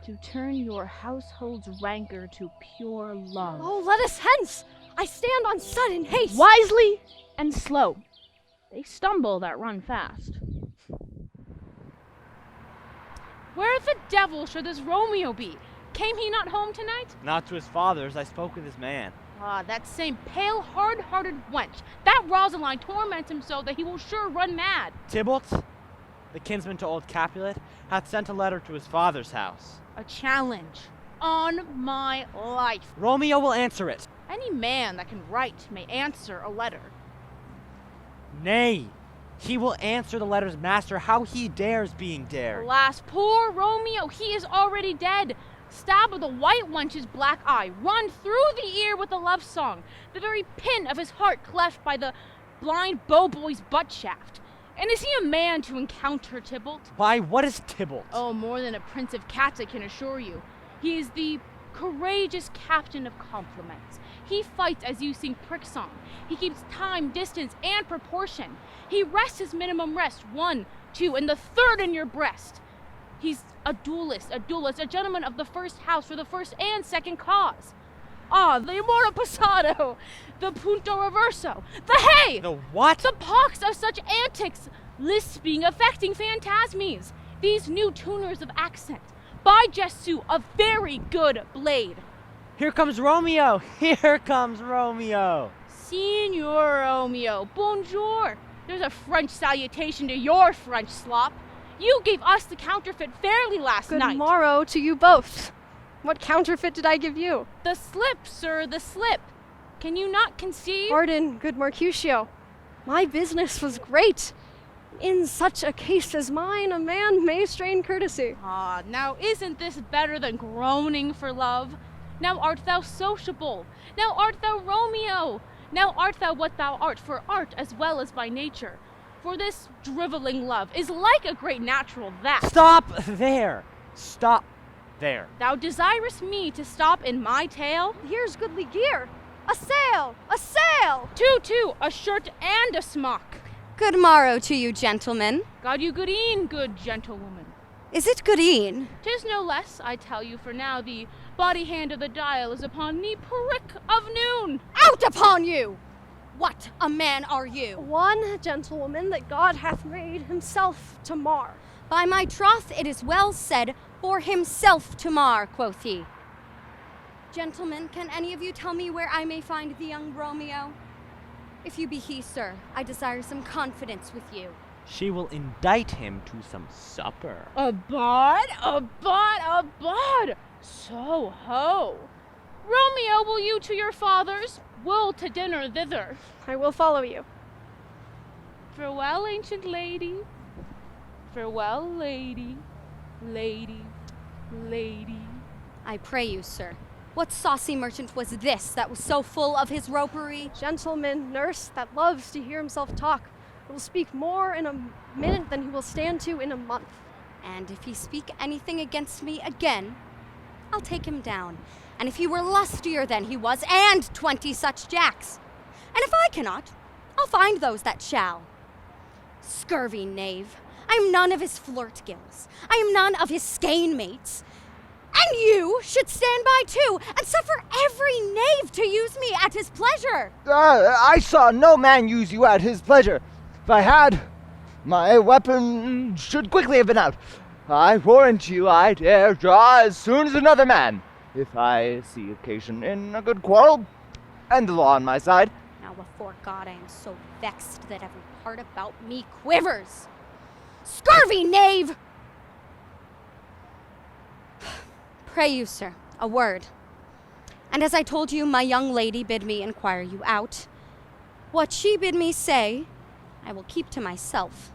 Speaker 1: to turn your household's rancor to pure love.
Speaker 11: Oh, let us hence! I stand on sudden haste!
Speaker 1: Wisely and slow. They stumble that run fast.
Speaker 12: Where the devil should this Romeo be? Came he not home tonight?
Speaker 10: Not to his father's. I spoke with his man.
Speaker 12: Ah, that same pale, hard-hearted wench. That Rosaline torments him so that he will sure run mad.
Speaker 10: Tybalt, the kinsman to old Capulet, hath sent a letter to his father's house.
Speaker 12: A challenge. On my life.
Speaker 10: Romeo will answer it.
Speaker 12: Any man that can write may answer a letter.
Speaker 10: Nay, he will answer the letter's master. How he dares being dared.
Speaker 12: Alas, poor Romeo, he is already dead. Stab with the white wench's black eye, run through the ear with a love song, the very pin of his heart cleft by the blind bow-boy's butt shaft. And is he a man to encounter Tybalt?
Speaker 10: Why, what is Tybalt?
Speaker 12: Oh, more than a prince of cats, I can assure you. He is the courageous captain of compliments. He fights as you sing prick song. He keeps time, distance, and proportion. He rests his minimum rest, 1, 2, and the third in your breast. He's a duelist, a gentleman of the first house for the first and second cause. Ah, the amore passado, the punto reverso, the hey!
Speaker 10: The what?
Speaker 12: The pox of such antics, lisping, affecting phantasmes. These new tuners of accent. By Jesu, a very good blade.
Speaker 10: Here comes Romeo! Here comes Romeo!
Speaker 12: Signor Romeo, bonjour. There's a French salutation to your French slop. You gave us the counterfeit fairly last night.
Speaker 11: Good morrow to you both. What counterfeit did I give you?
Speaker 12: The slip, sir, the slip. Can you not conceive?
Speaker 11: Pardon, good Mercutio. My business was great. In such a case as mine, a man may strain courtesy.
Speaker 12: Ah, now isn't this better than groaning for love? Now art thou sociable. Now art thou Romeo. Now art thou what thou art, for art as well as by nature. For this driveling love is like a great natural that.
Speaker 10: Stop there! Stop there.
Speaker 12: Thou desirest me to stop in my tale?
Speaker 11: Here's goodly gear. A sail! A sail!
Speaker 12: Two, a shirt and a smock.
Speaker 5: Good morrow to you, gentlemen.
Speaker 12: God you goodeen, good gentlewoman.
Speaker 5: Is it goodeen?
Speaker 12: 'Tis no less, I tell you, for now the body hand of the dial is upon the prick of noon.
Speaker 5: Out upon you! What a man are you?
Speaker 11: One gentlewoman that God hath made himself to mar.
Speaker 5: By my troth, it is well said, for himself to mar, quoth he. Gentlemen, can any of you tell me where I may find the young Romeo? If you be he, sir, I desire some confidence with you.
Speaker 10: She will indict him to some supper.
Speaker 12: A bod. So ho. Romeo, will you to your father's? Will to dinner thither.
Speaker 11: I will follow you.
Speaker 12: Farewell, ancient lady. Farewell, lady. Lady.
Speaker 5: I pray you, sir, what saucy merchant was this that was so full of his ropery?
Speaker 11: Gentleman, nurse, that loves to hear himself talk, will speak more in a minute than he will stand to in a month.
Speaker 5: And if he speak anything against me again, I'll take him down. And if he were lustier than he was, and 20 such jacks. And if I cannot, I'll find those that shall. Scurvy knave, I am none of his flirt gills. I am none of his skein mates. And you should stand by too, and suffer every knave to use me at his pleasure.
Speaker 7: I saw no man use you at his pleasure. If I had, my weapon should quickly have been out. I warrant you I dare draw as soon as another man, if I see occasion in a good quarrel, and the law on my side.
Speaker 5: Now before God I am so vexed that every part about me quivers. Scurvy knave! Pray you, sir, a word. And as I told you, my young lady bid me inquire you out. What she bid me say, I will keep to myself.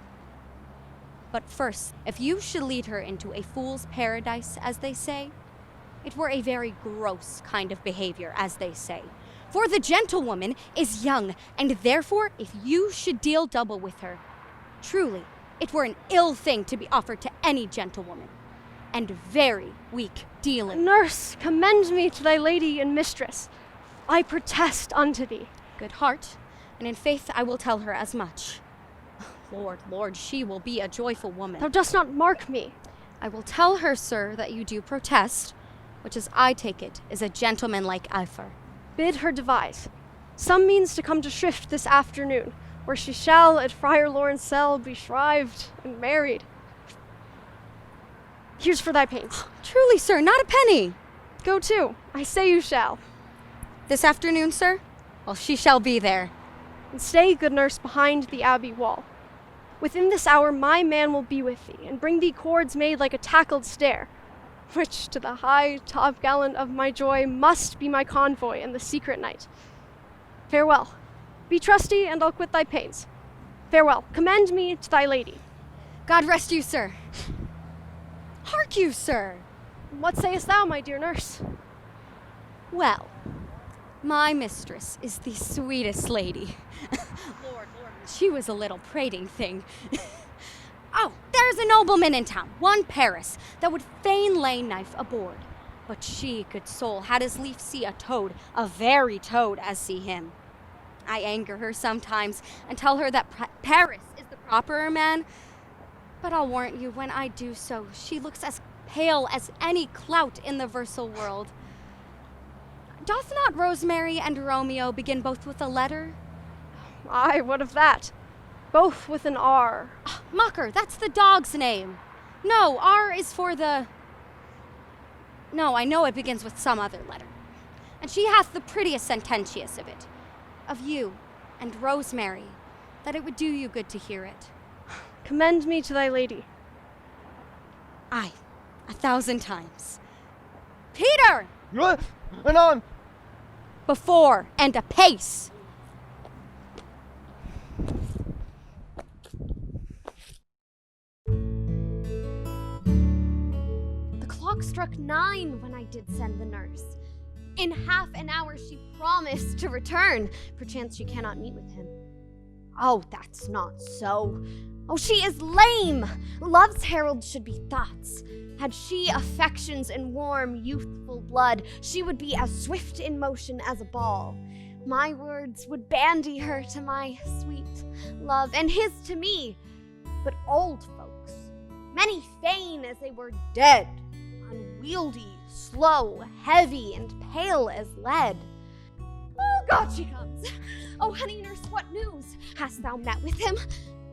Speaker 5: But first, if you should lead her into a fool's paradise, as they say, it were a very gross kind of behavior, as they say. For the gentlewoman is young, and therefore, if you should deal double with her, truly, it were an ill thing to be offered to any gentlewoman, and very weak dealing.
Speaker 11: Nurse, commend me to thy lady and mistress. I protest unto thee.
Speaker 5: Good heart, and in faith I will tell her as much. Lord, Lord, she will be a joyful woman.
Speaker 11: Thou dost not mark me.
Speaker 5: I will tell her, sir, that you do protest, which, as I take it, is a gentlemanlike effort.
Speaker 11: Bid her devise some means to come to Shrift this afternoon, where she shall at Friar Laurence cell be shrived and married. Here's for thy pains.
Speaker 5: Truly, sir, not a penny.
Speaker 11: Go to, I say you shall.
Speaker 5: This afternoon, sir? Well, she shall be there.
Speaker 11: And stay, good nurse, behind the abbey wall. Within this hour my man will be with thee, and bring thee cords made like a tackled stair, which to the high top gallant of my joy must be my convoy and the secret night. Farewell. Be trusty, and I'll quit thy pains. Farewell. Commend me to thy lady.
Speaker 5: God rest you, sir. Hark you, sir.
Speaker 11: What sayest thou, my dear nurse?
Speaker 5: Well, my mistress is the sweetest lady. Lord, she was a little prating thing. Oh, there's a nobleman in town, one Paris, that would fain lay knife aboard. But she, good soul, had as lief see a toad, a very toad, as see him. I anger her sometimes and tell her that Paris is the properer man. But I'll warrant you, when I do so, she looks as pale as any clout in the versal world. Doth not Rosemary and Romeo begin both with a letter?
Speaker 11: Aye, what of that? Both with an R.
Speaker 5: Mocker, that's the dog's name. No, R is for the... No, I know it begins with some other letter. And she hath the prettiest sententious of it. Of you and Rosemary, that it would do you good to hear it.
Speaker 11: Commend me to thy lady.
Speaker 5: Aye, 1,000 times. Peter!
Speaker 7: Anon!
Speaker 5: Before and apace!
Speaker 13: The clock struck 9 when I did send the nurse. In half an hour she promised to return. Perchance she cannot meet with him. Oh, that's not so. Oh, she is lame. Love's herald should be thoughts. Had she affections and warm, youthful blood, she would be as swift in motion as a ball. My words would bandy her to my sweet love, and his to me. But old folks, many feign as they were dead, unwieldy, slow, heavy, and pale as lead. Oh, God, she comes. Oh, honey nurse, what news? Hast thou met with him?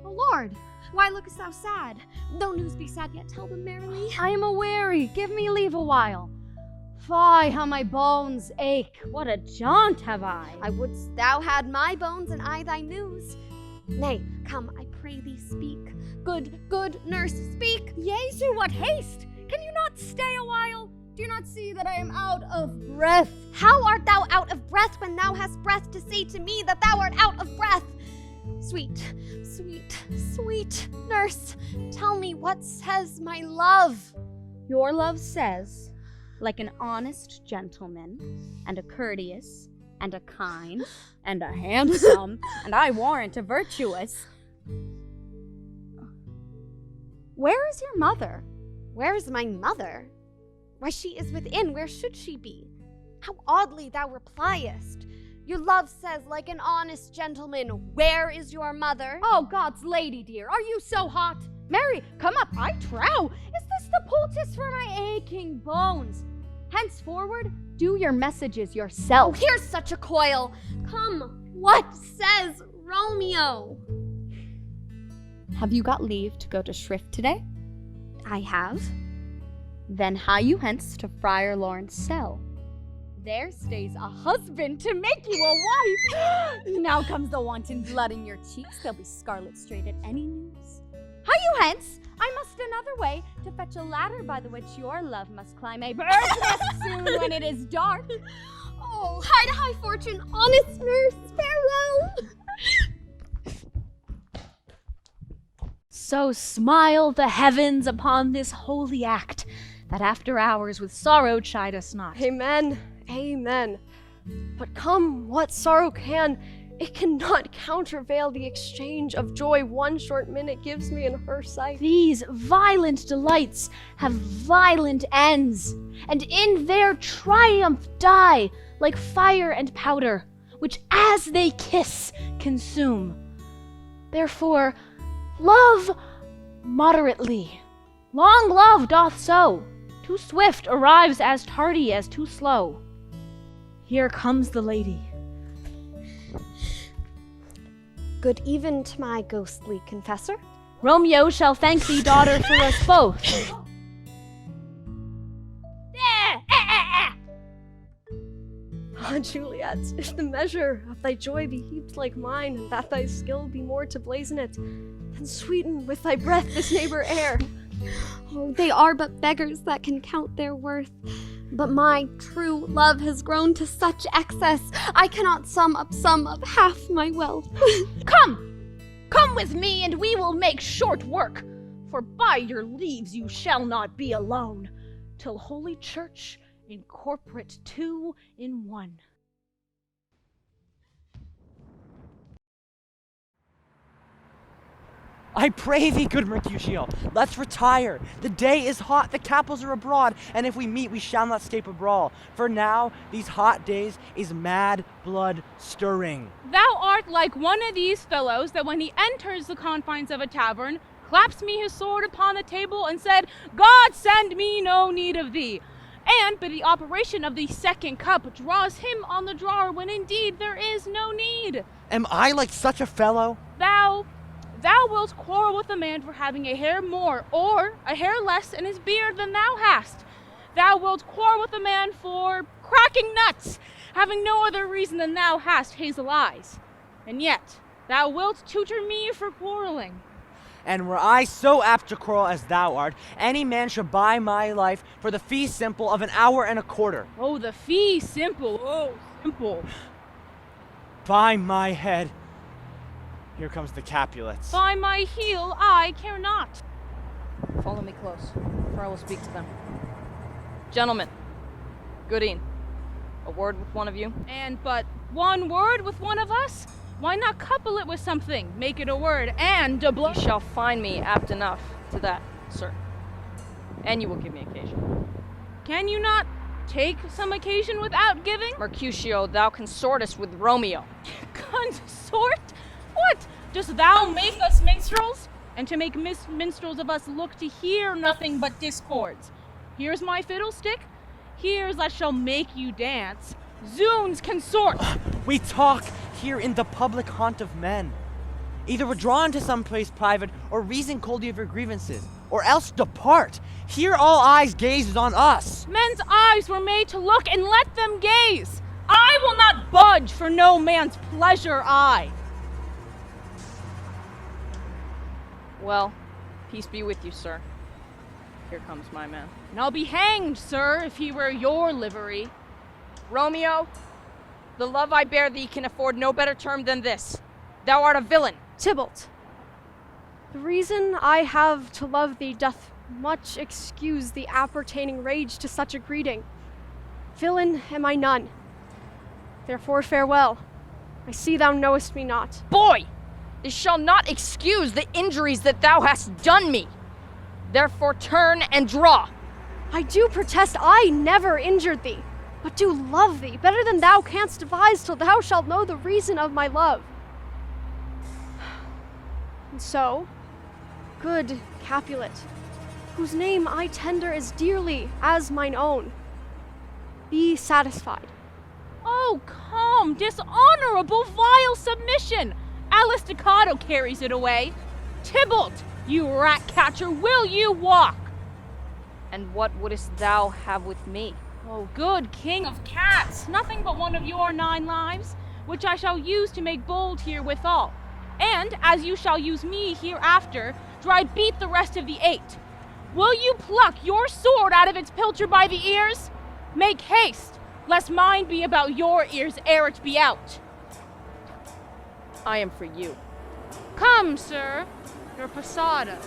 Speaker 13: Oh, Lord, why lookest thou sad? Though news be sad, yet tell them merrily.
Speaker 1: I am aweary. Give me leave a while. Fie, how my bones ache. What a jaunt have I.
Speaker 13: I wouldst thou had my bones and I thy news. Nay, come, I pray thee, speak. Good nurse, speak.
Speaker 1: Jesu, what haste! Can you not stay a while? Do you not see that I am out of breath?
Speaker 13: How art thou out of breath when thou hast breath to say to me that thou art out of breath? Sweet nurse, tell me what says my love.
Speaker 5: Your love says, like an honest gentleman, and a courteous, and a kind, and a handsome, and I warrant a virtuous. Where is your mother?
Speaker 13: Where is my mother? Why, she is within. Where should she be? How oddly thou repliest. Your love says, like an honest gentleman, where is your mother?
Speaker 1: Oh, God's lady dear, are you so hot? Mary, come up, I trow. Is this the poultice for my aching bones? Henceforward, do your messages
Speaker 13: Oh,
Speaker 1: yourself.
Speaker 13: here's such a coil. Come, what says Romeo?
Speaker 5: Have you got leave to go to Shrift today?
Speaker 13: I have.
Speaker 5: Then hie you hence to Friar Laurence cell. There stays a husband to make you a wife. Now comes the wanton blood in your cheeks. They'll be scarlet straight at any news. Hie you hence. I must another way to fetch a ladder by the which your love must climb a bird's nest soon when it is dark.
Speaker 13: Oh, high to high fortune, honest nurse, farewell.
Speaker 1: So smile the heavens upon this holy act, that after hours with sorrow chide us not.
Speaker 11: Amen. Amen. But come what sorrow can, it cannot countervail the exchange of joy one short minute gives me in her sight.
Speaker 1: These violent delights have violent ends, and in their triumph die like fire and powder, which as they kiss consume. Therefore, Love moderately. Long love doth so. Too swift arrives as tardy as too slow. Here comes the lady.
Speaker 11: Good even to my ghostly confessor.
Speaker 1: Romeo shall thank thee, daughter, for us both.
Speaker 11: Ah, Juliet, if the measure of thy joy be heaped like mine, and that thy skill be more to blazon it, then sweeten with thy breath this neighbor air.
Speaker 13: Oh, they are but beggars that can count their worth. But my true love has grown to such excess, I cannot sum up half my wealth.
Speaker 8: Come with me, and we will make short work. For by your leaves you shall not be alone,
Speaker 1: Till Holy Church incorporate 2 in 1.
Speaker 10: I pray thee, good Mercutio, let's retire. The day is hot, the capitals are abroad, and if we meet, we shall not escape a brawl. For now, these hot days is mad blood stirring.
Speaker 12: Thou art like one of these fellows that when he enters the confines of a tavern, claps me his sword upon the table and said, God send me no need of thee. And by the operation of the second cup draws him on the drawer when indeed there is no need.
Speaker 10: Am I like such a fellow?
Speaker 12: Thou wilt quarrel with a man for having a hair more or a hair less in his beard than thou hast. Thou wilt quarrel with a man for cracking nuts, having no other reason than thou hast hazel eyes. And yet, thou wilt tutor me for quarreling.
Speaker 10: And were I so apt to quarrel as thou art, any man should buy my life for the fee simple of 1 hour and a quarter.
Speaker 12: Oh, the fee simple, simple.
Speaker 10: By my head. Here comes the Capulets.
Speaker 12: By my heel, I care not.
Speaker 4: Follow me close, for I will speak to them. Gentlemen, good e'en. A word with one of you?
Speaker 12: And but one word with one of us? Why not couple it with something? Make it a word and a blow.
Speaker 4: You shall find me apt enough to that, sir. And you will give me occasion.
Speaker 12: Can you not take some occasion without giving?
Speaker 4: Mercutio, thou consortest with Romeo.
Speaker 12: Consort? What? Dost thou make us minstrels? And to make minstrels of us look to hear nothing but discords. Here's my fiddlestick. Here's that shall make you dance. Zoons, consort!
Speaker 10: We talk here in the public haunt of men. Either withdraw into some place private, or reason coldly of your grievances, or else depart. Here all eyes gaze on us.
Speaker 12: Men's eyes were made to look, and let them gaze. I will not budge for no man's pleasure eye.
Speaker 4: Well, peace be with you, sir. Here comes my man.
Speaker 12: And I'll be hanged, sir, if he were your livery.
Speaker 4: Romeo, the love I bear thee can afford no better term than this. Thou art a villain.
Speaker 11: Tybalt, the reason I have to love thee doth much excuse the appertaining rage to such a greeting. Villain am I none. Therefore farewell. I see thou knowest me not.
Speaker 4: Boy, this shall not excuse the injuries that thou hast done me. Therefore turn and draw.
Speaker 11: I do protest I never injured thee, but do love thee better than thou canst devise till thou shalt know the reason of my love. And so, good Capulet, whose name I tender as dearly as mine own, be satisfied.
Speaker 12: Oh, come, dishonorable, vile submission! Alisticato carries it away. Tybalt, you rat-catcher, will you walk?
Speaker 4: And what wouldst thou have with me?
Speaker 12: Oh, good king of cats, nothing but one of your 9 lives, which I shall use to make bold here withal. And, as you shall use me hereafter, do I beat the rest of the 8. Will you pluck your sword out of its pilcher by the ears? Make haste, lest mine be about your ears ere it be out.
Speaker 4: I am for you.
Speaker 12: Come, sir, your passado.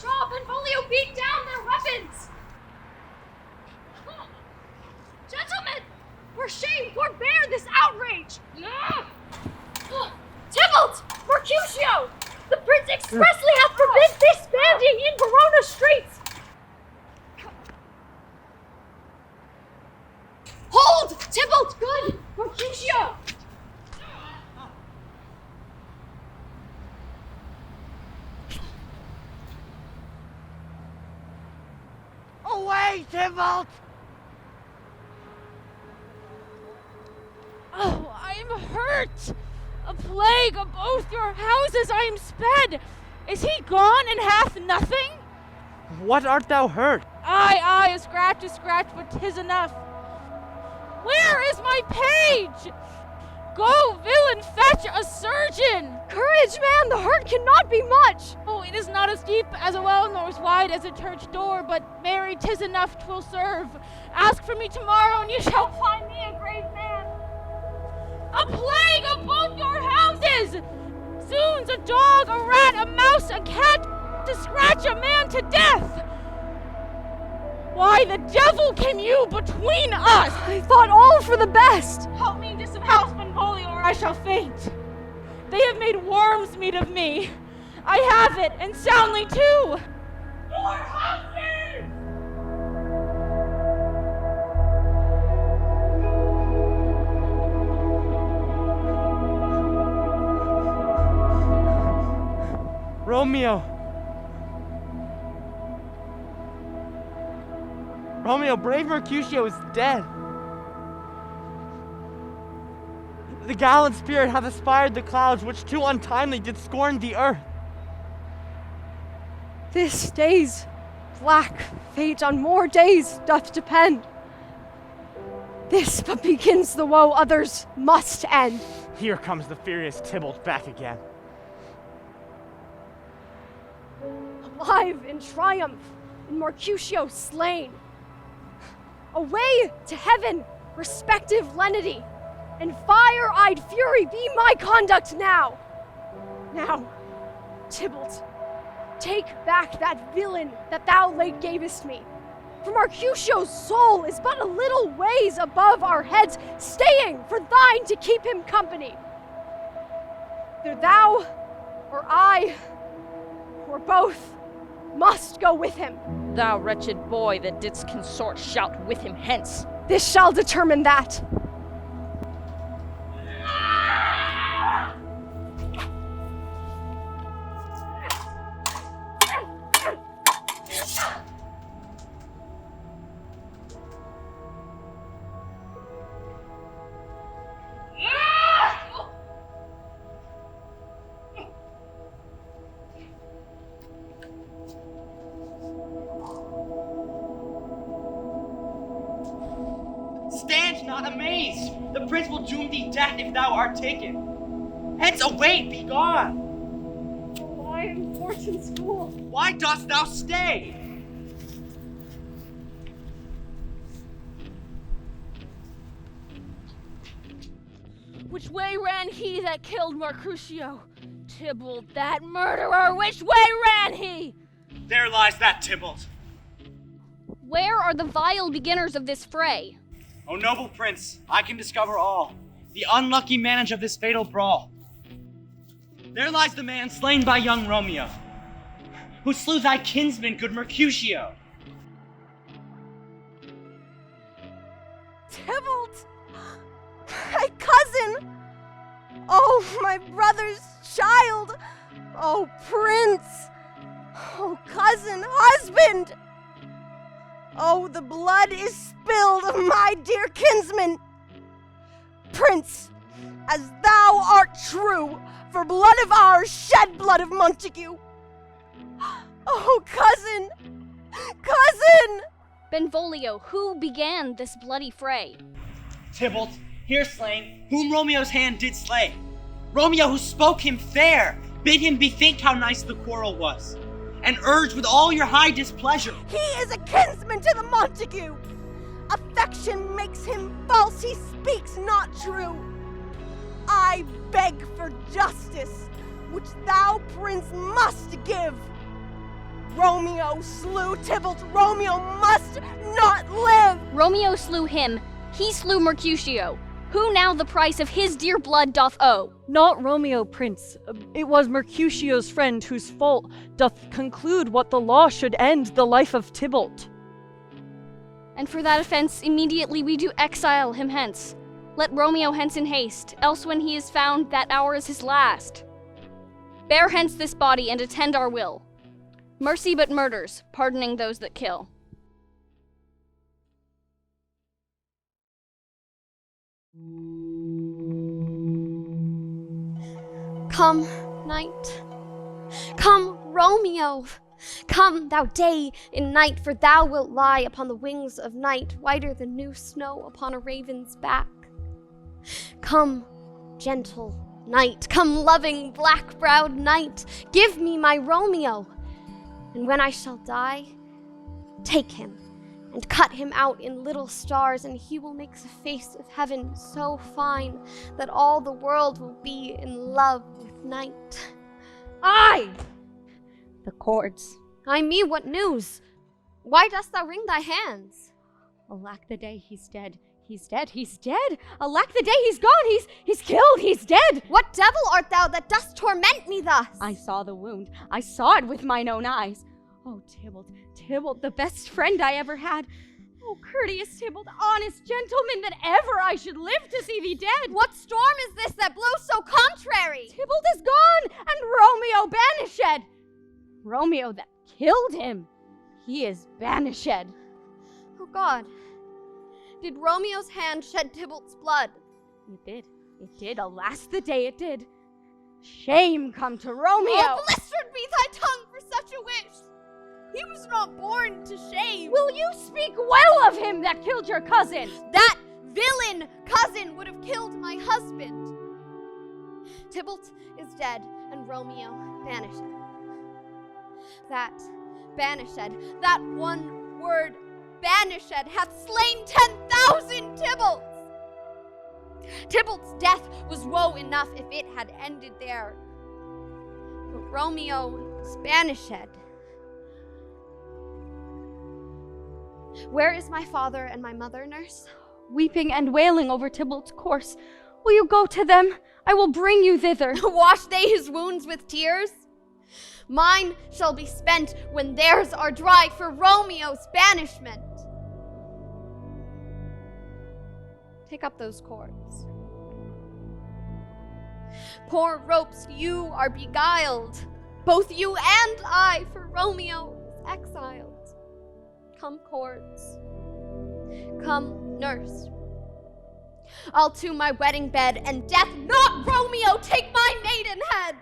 Speaker 8: Chop and Folio beat down their weapons! Gentlemen, for shame, forbear this outrage! Tybalt! Mercutio! The prince expressly hath forbid this
Speaker 11: landing in Verona streets!
Speaker 8: Hold! Tybalt! Good! Mercutio!
Speaker 10: Away, Tybalt!
Speaker 12: Oh, I am hurt! A plague of both your houses I am sped! Is he gone and hath nothing?
Speaker 10: What art thou hurt?
Speaker 12: Aye, a scratch, but 'tis enough. Where is my page? Go, villain, fetch a surgeon!
Speaker 11: Courage, man! The hurt cannot be much!
Speaker 12: Oh, it is not as deep as a well, nor as wide as a church door, but Mary, 'tis enough, 'twill serve. Ask for me tomorrow, and you shall find me a grave man. A plague of both your houses! Zoons, a dog, a rat, a mouse, a cat, to scratch a man to death! Why the devil came you between us?
Speaker 11: I thought all for the best!
Speaker 12: Help me into some house, Benvolio, or I shall faint. They have made worms meat of me. I have it, and soundly too. Your houses!
Speaker 10: Romeo, brave Mercutio is dead. The gallant spirit hath aspired the clouds, which too untimely did scorn the earth.
Speaker 11: This day's black fate on more days doth depend. This but begins the woe others must end.
Speaker 10: Here comes the furious Tybalt back again.
Speaker 11: Alive in triumph, and Mercutio slain. Away to heaven, respective lenity, and fire-eyed fury be my conduct now. Now, Tybalt, take back that villain that thou late gavest me. For Mercutio's soul is but a little ways above our heads, staying for thine to keep him company. Either thou, or I, or both, must go with him.
Speaker 4: Thou wretched boy that didst consort, shout with him hence.
Speaker 11: This shall determine that.
Speaker 10: Stand not amazed! The prince will doom thee death if thou art taken. Hence away, be gone!
Speaker 11: I am Fortune's fool.
Speaker 10: Why dost thou stay?
Speaker 12: Which way ran he that killed Mercutio? Tybalt, that murderer, which way ran he?
Speaker 10: There lies that Tybalt.
Speaker 8: Where are the vile beginners of this fray?
Speaker 10: O noble prince, I can discover all. The unlucky manage of this fatal brawl. There lies the man slain by young Romeo, who slew thy kinsman, good Mercutio.
Speaker 6: Tybalt! My cousin! Oh, my brother's child! Oh, prince! Oh, cousin, husband! Oh, the blood is spilled of my dear kinsman! Prince, as thou art true, for blood of ours shed blood of Montague! Oh, cousin! Cousin!
Speaker 8: Benvolio, who began this bloody fray?
Speaker 10: Tybalt, here slain, whom Romeo's hand did slay. Romeo who spoke him fair, bid him bethink how nice the quarrel was, and urged with all your high displeasure.
Speaker 6: He is a kinsman to the Montague! Affection makes him false, he speaks not true. I beg for justice, which thou, prince, must give. Romeo slew Tybalt, Romeo must not live!
Speaker 8: Romeo slew him, he slew Mercutio. Who now the price of his dear blood doth owe?
Speaker 9: Not Romeo, Prince. It was Mercutio's friend whose fault doth conclude what the law should end the life of Tybalt.
Speaker 8: And for that offense immediately we do exile him hence. Let Romeo hence in haste, else when he is found, that hour is his last. Bear hence this body and attend our will. Mercy but murders, pardoning those that kill.
Speaker 13: Come, night. Come, Romeo. Come, thou day in night, for thou wilt lie upon the wings of night, whiter than new snow upon a raven's back. Come, gentle night. Come, loving, black-browed night. Give me my Romeo. And when I shall die, take him and cut him out in little stars, and he will make the face of heaven so fine that all the world will be in love with night.
Speaker 5: Aye! The chords.
Speaker 13: Ay me, what news? Why dost thou wring thy hands?
Speaker 5: Alack the day he's dead. He's dead, he's dead. Alack the day he's gone. He's killed, he's dead.
Speaker 13: What devil art thou that dost torment me thus?
Speaker 5: I saw the wound. I saw it with mine own eyes. Oh, Tybalt, the best friend I ever had. Oh, courteous Tybalt, honest gentleman, that ever I should live to see thee dead.
Speaker 13: What storm is this that blows so contrary?
Speaker 5: Tybalt is gone, and Romeo banished. Romeo that killed him, he is banished.
Speaker 13: Oh God, did Romeo's hand shed Tybalt's blood?
Speaker 5: It did, alas the day it did. Shame come to Romeo.
Speaker 13: Oh, blistered be thy tongue for such a wish. He was not born to shame.
Speaker 5: Will you speak well of him that killed your cousin?
Speaker 13: That villain cousin would have killed my husband. Tybalt is dead, and Romeo banished. That banished, that one word banished, hath slain 10,000 Tybalts. Tybalt's death was woe enough if it had ended there. But Romeo is banished. Where is my father and my mother, nurse?
Speaker 5: Weeping and wailing over Tybalt's corse. Will you go to them? I will bring you thither.
Speaker 13: Wash they his wounds with tears? Mine shall be spent when theirs are dry for Romeo's banishment. Take up those cords. Poor ropes, you are beguiled, both you and I, for Romeo is exiled. Come, cords. Come, nurse. I'll to my wedding bed, and death, not Romeo, take my maiden head.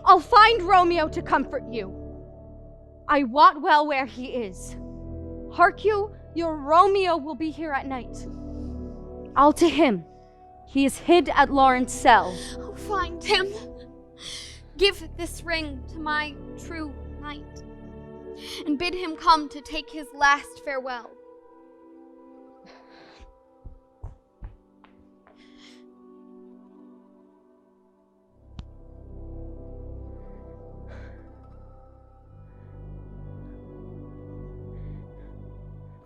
Speaker 5: I'll find Romeo to comfort you. I wot well where he is. Hark you, your Romeo will be here at night. I'll to him. He is hid at Laurence's cell.
Speaker 13: Oh, find him. Give this ring to my true knight, and bid him come to take his last farewell.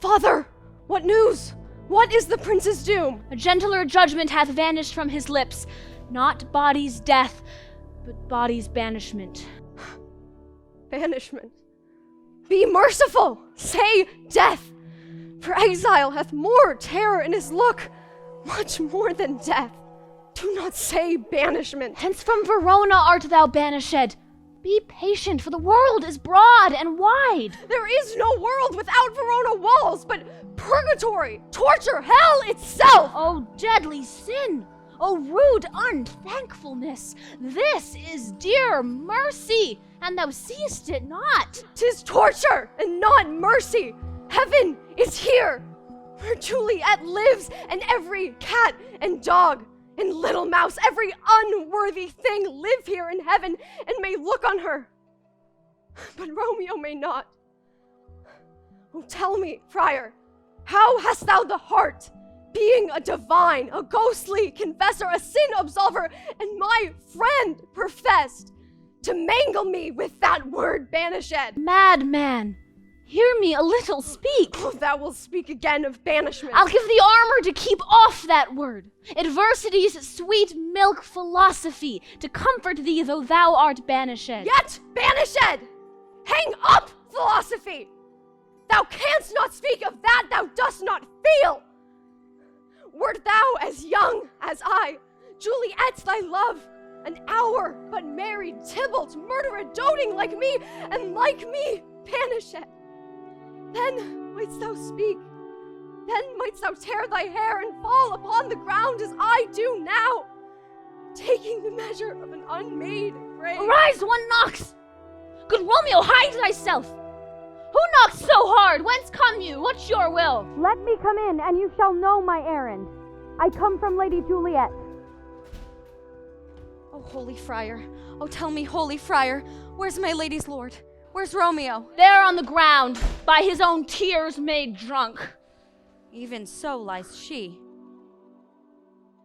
Speaker 11: Father, what news? What is the prince's doom?
Speaker 1: A gentler judgment hath vanished from his lips, not body's death, but body's banishment.
Speaker 11: Banishment. Be merciful! Say death! For exile hath more terror in his look, much more than death. Do not say banishment.
Speaker 1: Hence from Verona art thou banished. Be patient, for the world is broad and wide.
Speaker 11: There is no world without Verona walls, but purgatory, torture, hell itself!
Speaker 1: Oh, deadly sin! Oh, rude unthankfulness! This is dear mercy, and thou seest it not.
Speaker 11: 'Tis torture and not mercy. Heaven is here, where Juliet lives, and every cat and dog and little mouse, every unworthy thing live here in heaven and may look on her. But Romeo may not. Oh, tell me, friar, how hast thou the heart, being a divine, a ghostly confessor, a sin absolver, and my friend professed, to mangle me with that word banished?
Speaker 1: Madman! Hear me a little speak.
Speaker 11: Oh, thou wilt speak again of banishment.
Speaker 1: I'll give the armor to keep off that word. Adversity's sweet milk philosophy to comfort thee though thou art banished.
Speaker 11: Yet banished! Hang up, philosophy! Thou canst not speak of that thou dost not feel! Wert thou as young as I, Juliet thy love, an hour but married, Tybalt, murderer, doting like me, and like me, banished. Then mightst thou speak, then mightst thou tear thy hair and fall upon the ground as I do now, taking the measure of an unmade grave.
Speaker 1: Arise, one knocks! Good Romeo, hide thyself! Who knocks so hard? Whence come you? What's your will?
Speaker 5: Let me come in, and you shall know my errand. I come from Lady Juliet. Oh, holy friar. Oh, tell me, holy friar, where's my lady's lord? Where's Romeo?
Speaker 1: There on the ground, by his own tears made drunk.
Speaker 5: Even so lies she.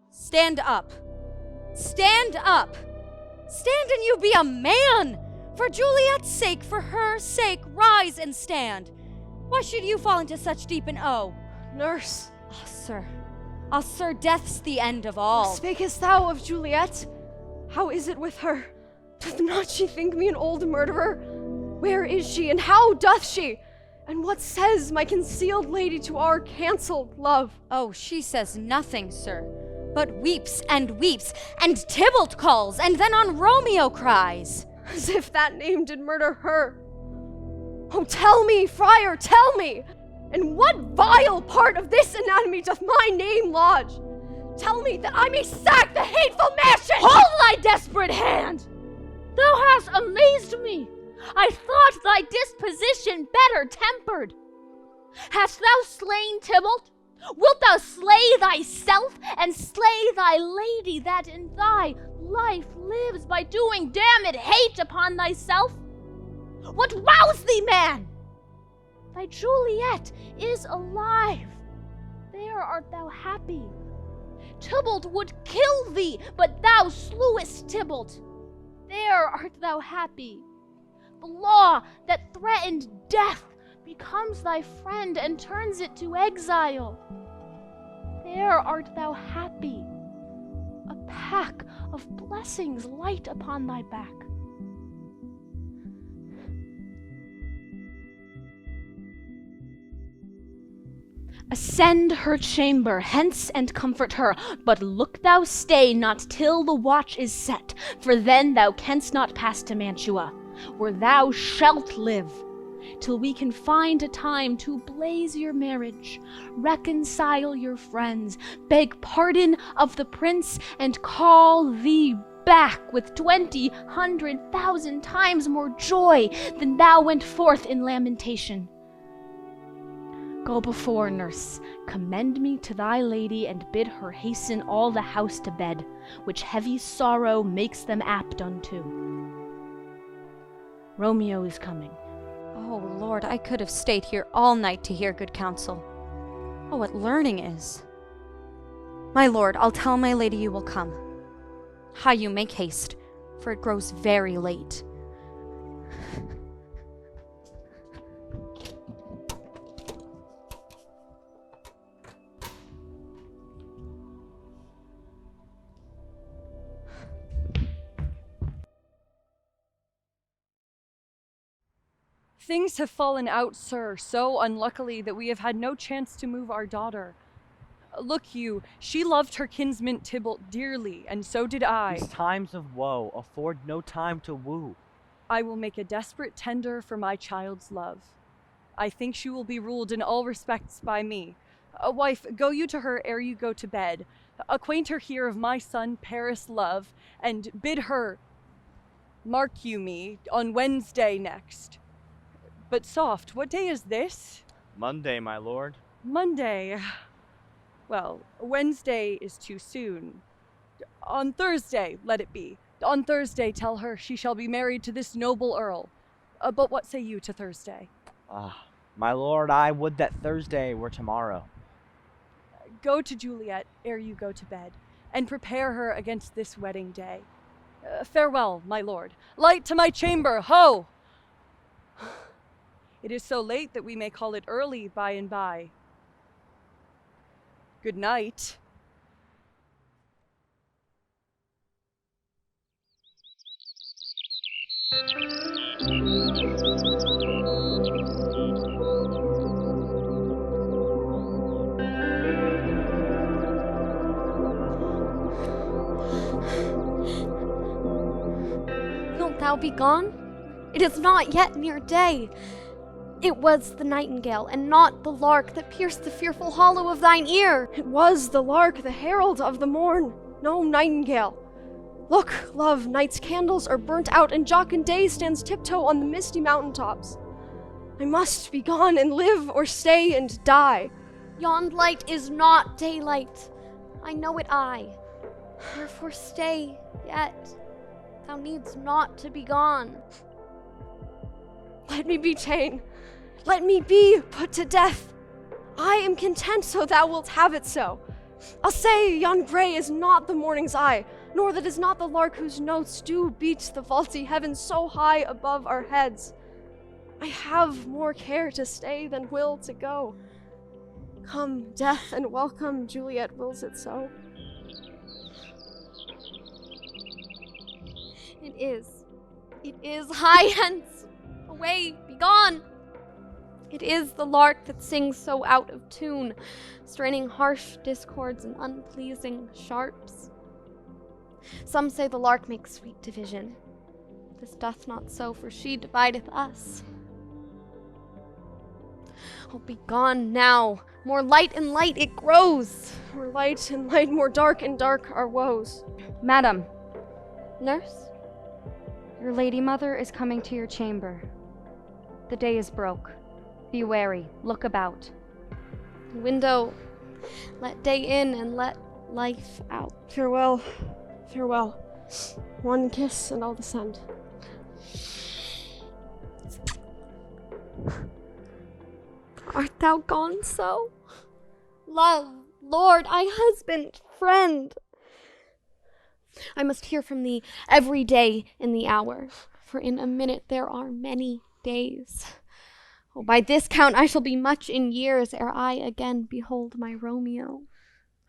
Speaker 5: Stand up. Stand up. Stand and you be a man. For Juliet's sake, for her sake, rise and stand. Why should you fall into such deep an O?
Speaker 11: Nurse.
Speaker 5: Ah, sir. Ah, sir, death's the end of all.
Speaker 11: Spakest thou of Juliet? How is it with her? Doth not she think me an old murderer? Where is she, and how doth she? And what says my concealed lady to our cancelled love?
Speaker 5: Oh, she says nothing, sir, but weeps, and Tybalt calls, and then on Romeo cries.
Speaker 11: As if that name did murder her. Oh, tell me, friar, tell me! In what vile part of this anatomy doth my name lodge? Tell me that I may sack the hateful mansion!
Speaker 1: Hold thy desperate hand! Thou hast amazed me. I thought thy disposition better tempered. Hast thou slain Tybalt? Wilt thou slay thyself and slay thy lady that in thy life lives by doing damned hate upon thyself? What roused thee, man? Thy Juliet is alive. There art thou happy. Tybalt would kill thee, but thou slewest Tybalt. There art thou happy. The law that threatened death becomes thy friend and turns it to exile. There art thou happy. A pack of blessings light upon thy back. Ascend her chamber, hence and comfort her, but look thou stay not till the watch is set, for then thou canst not pass to Mantua, where thou shalt live, till we can find a time to blaze your marriage, reconcile your friends, beg pardon of the prince, and call thee back with 200,000 times more joy than thou went forth in lamentation. Go before, nurse, commend me to thy lady, and bid her hasten all the house to bed, which heavy sorrow makes them apt unto. Romeo is coming.
Speaker 5: Oh, Lord, I could have stayed here all night to hear good counsel. Oh, what learning is. My lord, I'll tell my lady you will come. Hie you, make haste, for it grows very late.
Speaker 9: Things have fallen out, sir, so unluckily that we have had no chance to move our daughter. Look you, she loved her kinsman Tybalt dearly, and so did I.
Speaker 10: These times of woe afford no time to woo.
Speaker 9: I will make a desperate tender for my child's love. I think she will be ruled in all respects by me. Wife, go you to her ere you go to bed. Acquaint her here of my son Paris' love, and bid her, mark you me, on Wednesday next. But soft, what day is this?
Speaker 10: Monday, my lord.
Speaker 9: Monday. Well, Wednesday is too soon. On Thursday, let it be. On Thursday, tell her she shall be married to this noble earl. But what say you to Thursday?
Speaker 10: My lord, I would that Thursday were tomorrow.
Speaker 9: Go to Juliet ere you go to bed, and prepare her against this wedding day. Farewell, my lord. Light to my chamber, ho! It is so late that we may call it early by and by. Good night.
Speaker 13: Wilt thou be gone? It is not yet near day. It was the nightingale, and not the lark, that pierced the fearful hollow of thine ear.
Speaker 11: It was the lark, the herald of the morn, no nightingale. Look, love, night's candles are burnt out, and Jocund Day stands tiptoe on the misty mountaintops. I must be gone and live, or stay and die.
Speaker 13: Yond light is not daylight. I know it I. Wherefore stay yet. Thou needst not to be gone.
Speaker 11: Let me be ta'en. Let me be put to death. I am content so thou wilt have it so. I'll say yon grey is not the morning's eye, nor that is not the lark whose notes do beat the vaulty heavens so high above our heads. I have more care to stay than will to go. Come, death, and welcome, Juliet wills it so.
Speaker 13: It is, hie hence, away, be gone. It is the lark that sings so out of tune, straining harsh discords and unpleasing sharps. Some say the lark makes sweet division. This doth not so, for she divideth us. Oh, be gone now. More light and light it grows.
Speaker 11: More light and light, more dark and dark our woes.
Speaker 5: Madam,
Speaker 13: Nurse?
Speaker 5: your lady mother is coming to your chamber. The day is broke. Be wary, look about.
Speaker 13: Window, let day in and let life out.
Speaker 11: Farewell, farewell. One kiss and I'll descend.
Speaker 13: Art thou gone so? Love, lord, husband, friend. I must hear from thee every day in the hour, for in a minute there are many days. Oh, by this count I shall be much in years ere I again behold my Romeo.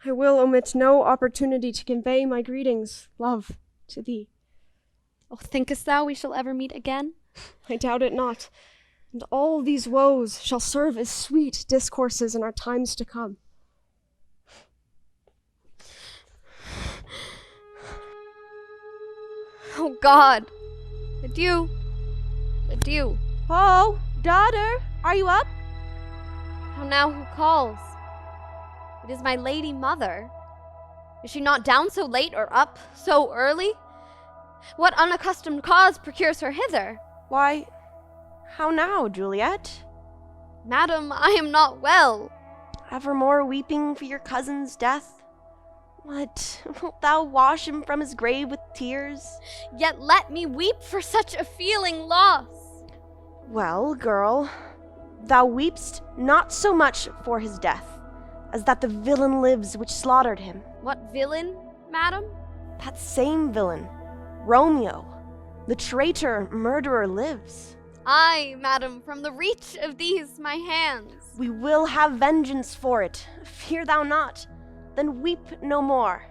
Speaker 11: I will omit no opportunity to convey my greetings, love, to thee.
Speaker 13: Oh, thinkest thou we shall ever meet again?
Speaker 11: I doubt it not, and all these woes shall serve as sweet discourses in our times to come.
Speaker 13: Oh God! Adieu! Adieu!
Speaker 6: Oh, daughter, are you up?
Speaker 13: How now, who calls? It is my lady mother. Is she not down so late or up so early? What unaccustomed cause procures her hither?
Speaker 6: Why, how now, Juliet?
Speaker 13: Madam, I am not well.
Speaker 6: Evermore weeping for your cousin's death? What, wilt thou wash him from his grave with tears?
Speaker 13: Yet let me weep for such a feeling loss.
Speaker 6: Well, girl, thou weepst not so much for his death, as that the villain lives which slaughtered him.
Speaker 13: What villain, madam?
Speaker 6: That same villain, Romeo, the traitor murderer, lives.
Speaker 13: Aye, madam, from the reach of these my hands.
Speaker 6: We will have vengeance for it, fear thou not. Then weep no more.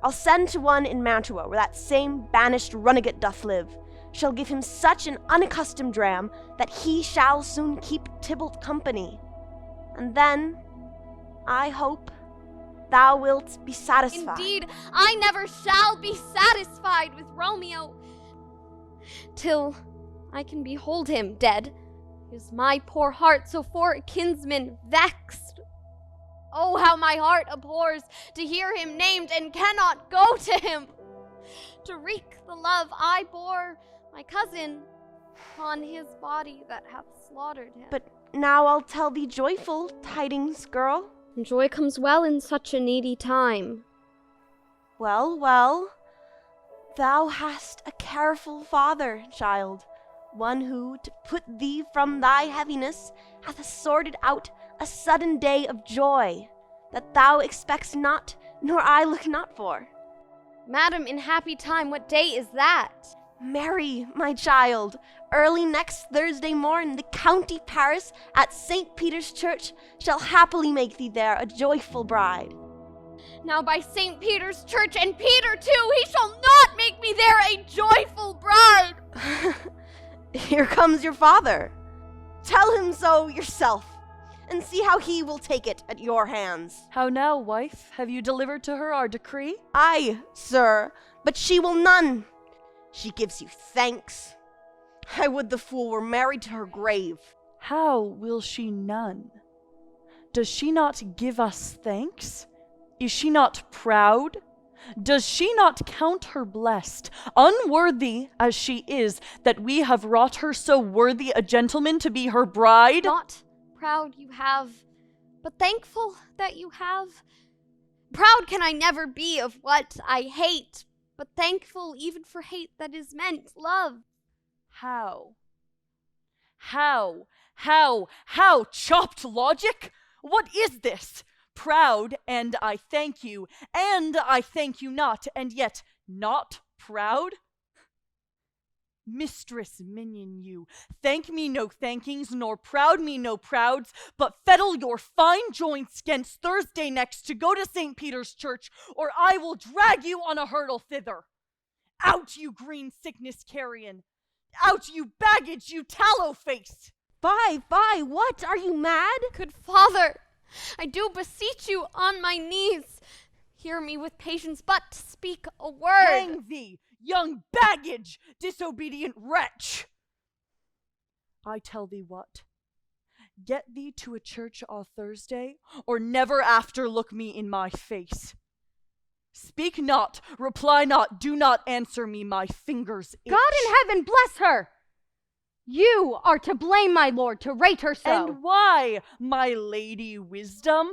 Speaker 6: I'll send to one in Mantua, where that same banished runagate doth live, shall give him such an unaccustomed dram that he shall soon keep Tybalt company. And then, I hope, thou wilt be satisfied.
Speaker 13: Indeed, I never shall be satisfied with Romeo, till I can behold him dead. Is my poor heart so for a kinsman vexed? Oh, how my heart abhors to hear him named and cannot go to him, to wreak the love I bore my cousin on his body that hath slaughtered him.
Speaker 6: But now I'll tell thee joyful tidings, girl.
Speaker 13: And joy comes well in such a needy time.
Speaker 6: Well, well, thou hast a careful father, child, one who, to put thee from thy heaviness, hath sorted out a sudden day of joy, that thou expectst not, nor I look not for.
Speaker 13: Madam, in happy time, what day is that?
Speaker 6: Marry, my child. Early next Thursday morn, the county parish at St. Peter's Church shall happily make thee there a joyful bride.
Speaker 8: Now by St. Peter's Church and Peter too, he shall not make me there a joyful bride.
Speaker 6: Here comes your father. Tell him so yourself, and see how he will take it at your hands.
Speaker 9: How now, wife? Have you delivered to her our decree?
Speaker 6: Aye, sir, but she will none. She gives you thanks. I would the fool were married to her grave.
Speaker 9: How will she none? Does she not give us thanks? Is she not proud? Does she not count her blessed, unworthy as she is, that we have wrought her so worthy a gentleman to be her bride?
Speaker 13: Not proud you have, but thankful that you have. Proud can I never be of what I hate, but thankful even for hate that is meant love.
Speaker 9: How? Chopped logic? What is this? Proud, and I thank you, and I thank you not, and yet not proud? Mistress minion you, thank me no thankings, nor proud me no prouds, but fettle your fine joints 'gainst Thursday next to go to St. Peter's Church, or I will drag you on a hurdle thither. Out, you green sickness carrion! Out, you baggage, you tallow face!
Speaker 6: Fie, what? Are you mad?
Speaker 13: Good father, I do beseech you on my knees. Hear me with patience, but speak a word.
Speaker 9: Hang thee, young baggage, disobedient wretch! I tell thee what, get thee to a church on Thursday, or never after look me in my face. Speak not, reply not, do not answer me, my fingers itch.
Speaker 5: God in heaven bless her! You are to blame, my lord, to rate her so.
Speaker 9: And why, my lady wisdom?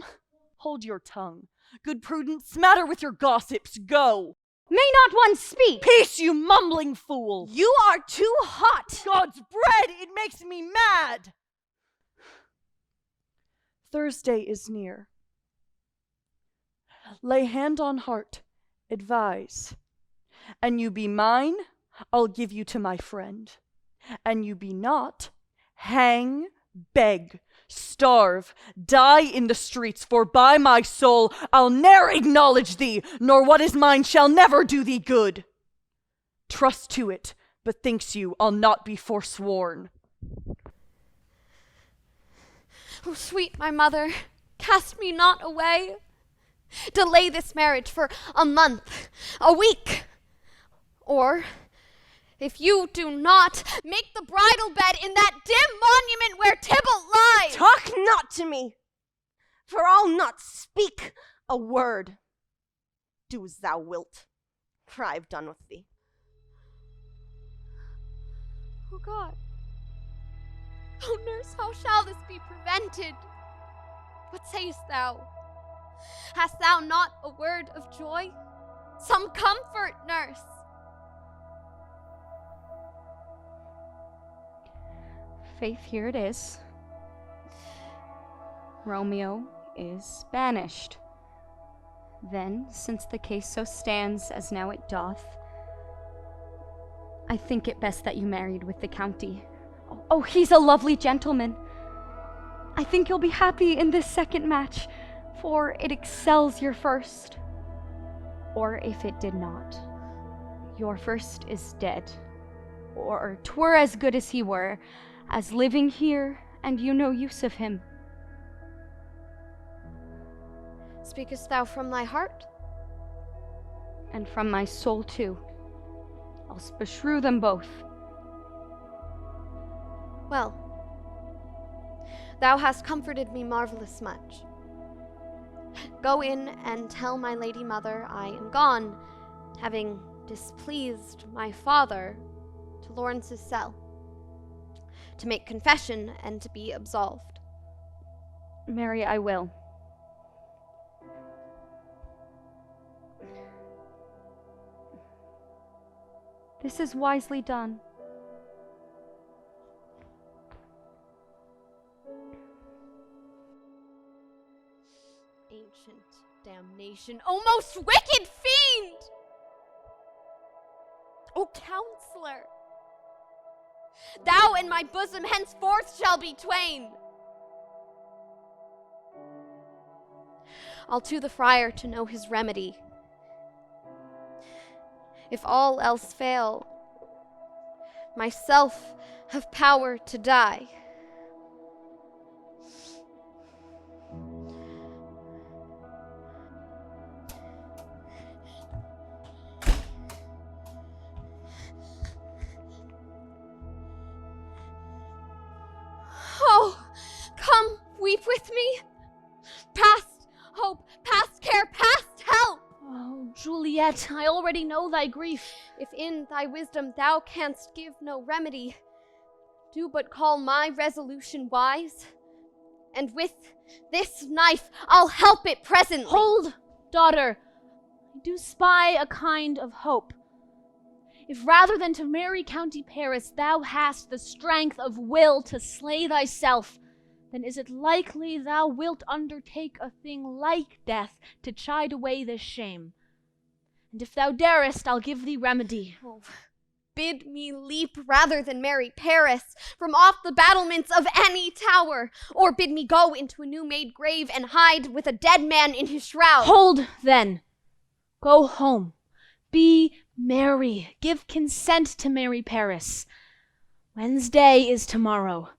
Speaker 9: Hold your tongue. Good Prudence, smatter with your gossips, go.
Speaker 5: May not one speak?
Speaker 9: Peace, you mumbling fool!
Speaker 6: You are too hot!
Speaker 9: God's bread, it makes me mad! Thursday is near. Lay hand on heart, advise. An you be mine, I'll give you to my friend. An you be not, hang, beg, starve, die in the streets, for by my soul I'll ne'er acknowledge thee, nor what is mine shall never do thee good. Trust to it, but thinks you I'll not be forsworn.
Speaker 13: Oh, sweet my mother, cast me not away. Delay this marriage for a month, a week, or if you do not, make the bridal bed in that dim monument where Tybalt lies.
Speaker 6: Talk not to me, for I'll not speak a word. Do as thou wilt, for I have done with thee.
Speaker 13: Oh God. Oh nurse, how shall this be prevented? What sayest thou? Hast thou not a word of joy? Some comfort, nurse.
Speaker 5: Faith, here it is. Romeo is banished. Then, since the case so stands as now it doth, I think it best that you married with the county. Oh, he's a lovely gentleman. I think you'll be happy in this second match, for it excels your first. Or if it did not, your first is dead. Or 'twere as good as he were, as living here, and you no use of him.
Speaker 13: Speakest thou from thy heart?
Speaker 5: And from my soul too. I'll beshrew them both.
Speaker 13: Well, thou hast comforted me marvelous much. Go in and tell my lady mother I am gone, having displeased my father, to Laurence's cell, to make confession and to be absolved.
Speaker 5: Mary, I will. This is wisely done.
Speaker 13: Ancient damnation, O most wicked fiend! O counselor, thou and my bosom henceforth shall be twain. I'll to the friar to know his remedy. If all else fail, myself have power to die. Oh, come weep with me. Past hope, past care, past help.
Speaker 1: Oh, Juliet, I already know thy grief.
Speaker 13: If in thy wisdom thou canst give no remedy, do but call my resolution wise, and with this knife I'll help it presently.
Speaker 1: Hold, daughter. I do spy a kind of hope. If rather than to marry County Paris thou hast the strength of will to slay thyself, then is it likely thou wilt undertake a thing like death to chide away this shame. And if thou darest, I'll give thee remedy.
Speaker 13: Oh, bid me leap rather than marry Paris from off the battlements of any tower, or bid me go into a new-made grave and hide with a dead man in his shroud.
Speaker 1: Hold, then. Go home. Be merry. Give consent to marry Paris. Wednesday is tomorrow.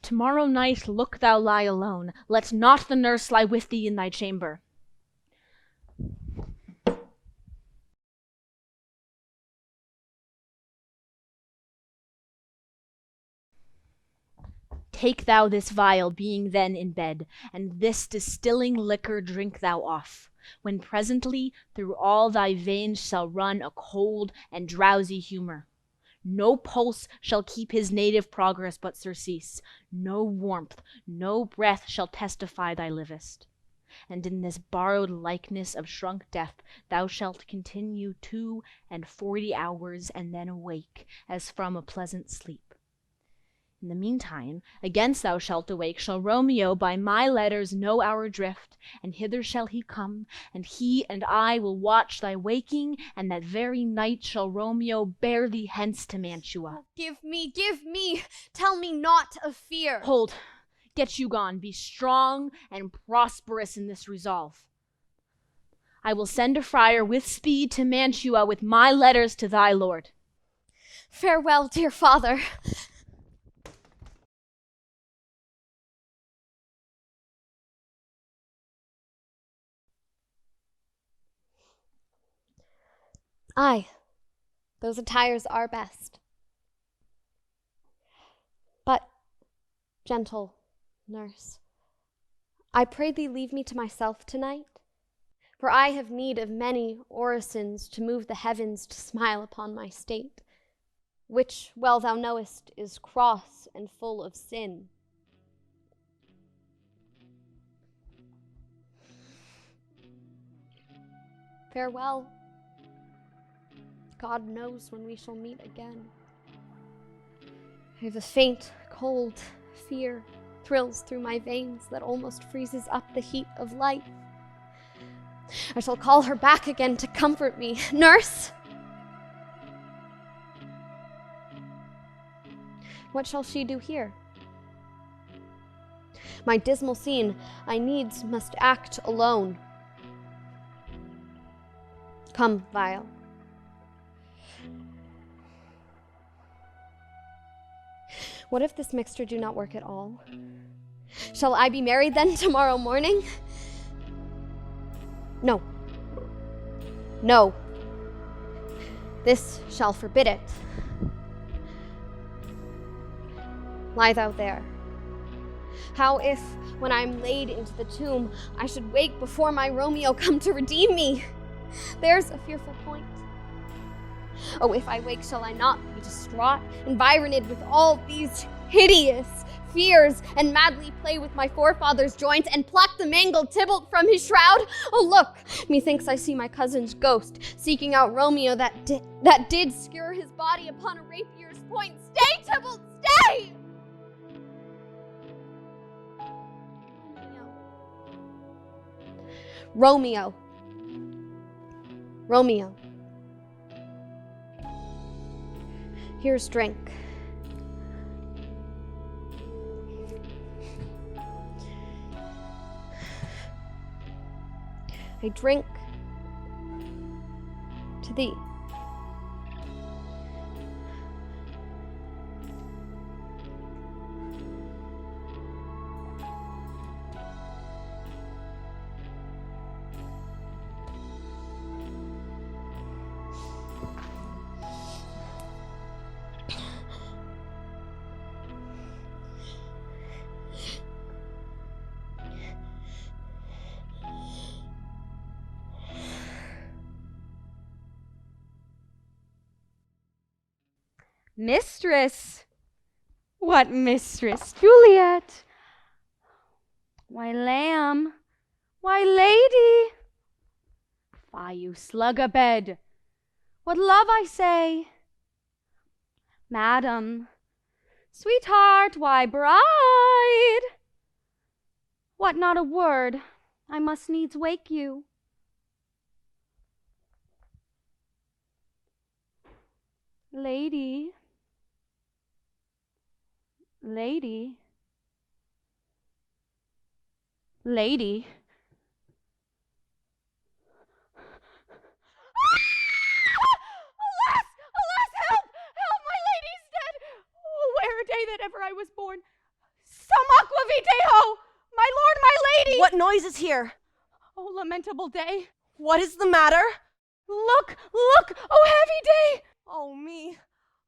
Speaker 1: Tomorrow night look thou lie alone. Let not the nurse lie with thee in thy chamber. Take thou this vial, being then in bed, and this distilling liquor drink thou off, when presently through all thy veins shall run a cold and drowsy humor. No pulse shall keep his native progress but surcease. No warmth, no breath shall testify thy livest. And in this borrowed likeness of shrunk death thou shalt continue 42 hours, and then awake, as from a pleasant sleep. In the meantime, against thou shalt awake, shall Romeo by my letters know our drift, and hither shall he come, and he and I will watch thy waking, and that very night shall Romeo bear thee hence to Mantua.
Speaker 13: Oh, give me, tell me naught of fear.
Speaker 1: Hold, get you gone, be strong and prosperous in this resolve. I will send a friar with speed to Mantua with my letters to thy lord.
Speaker 13: Farewell, dear father. Aye, those attires are best. But, gentle nurse, I pray thee leave me to myself tonight, for I have need of many orisons to move the heavens to smile upon my state, which, well thou knowest, is cross and full of sin. Farewell. God knows when we shall meet again. I have a faint, cold fear thrills through my veins that almost freezes up the heat of life. I shall call her back again to comfort me. Nurse! What shall she do here? My dismal scene, I needs must act alone. Come, vial. What if this mixture do not work at all? Shall I be married then tomorrow morning? No. No. This shall forbid it. Lie thou there. How if, when I am laid into the tomb, I should wake before my Romeo come to redeem me? There's a fearful point. Oh, if I wake, shall I not be distraught, environed with all these hideous fears, and madly play with my forefather's joints, and pluck the mangled Tybalt from his shroud? Oh, look, methinks I see my cousin's ghost, seeking out Romeo that did skewer his body upon a rapier's point. Stay, Tybalt, stay! Romeo. Romeo. Here's drink. I drink to thee.
Speaker 5: Mistress? What mistress? Juliet? Why, lamb? Why, lady? Fie, you slug a bed. What love I say? Madam, sweetheart, why, bride? What, not a word? I must needs wake you. Lady? Lady? Lady?
Speaker 14: Alas! Alas! Help! Help! My lady's dead! Oh, where a day that ever I was born! Some aqua viteo! My lord, my lady!
Speaker 6: What noise is here?
Speaker 14: Oh, lamentable day!
Speaker 6: What is the matter?
Speaker 14: Look! Look! Oh, heavy day!
Speaker 6: Oh, me,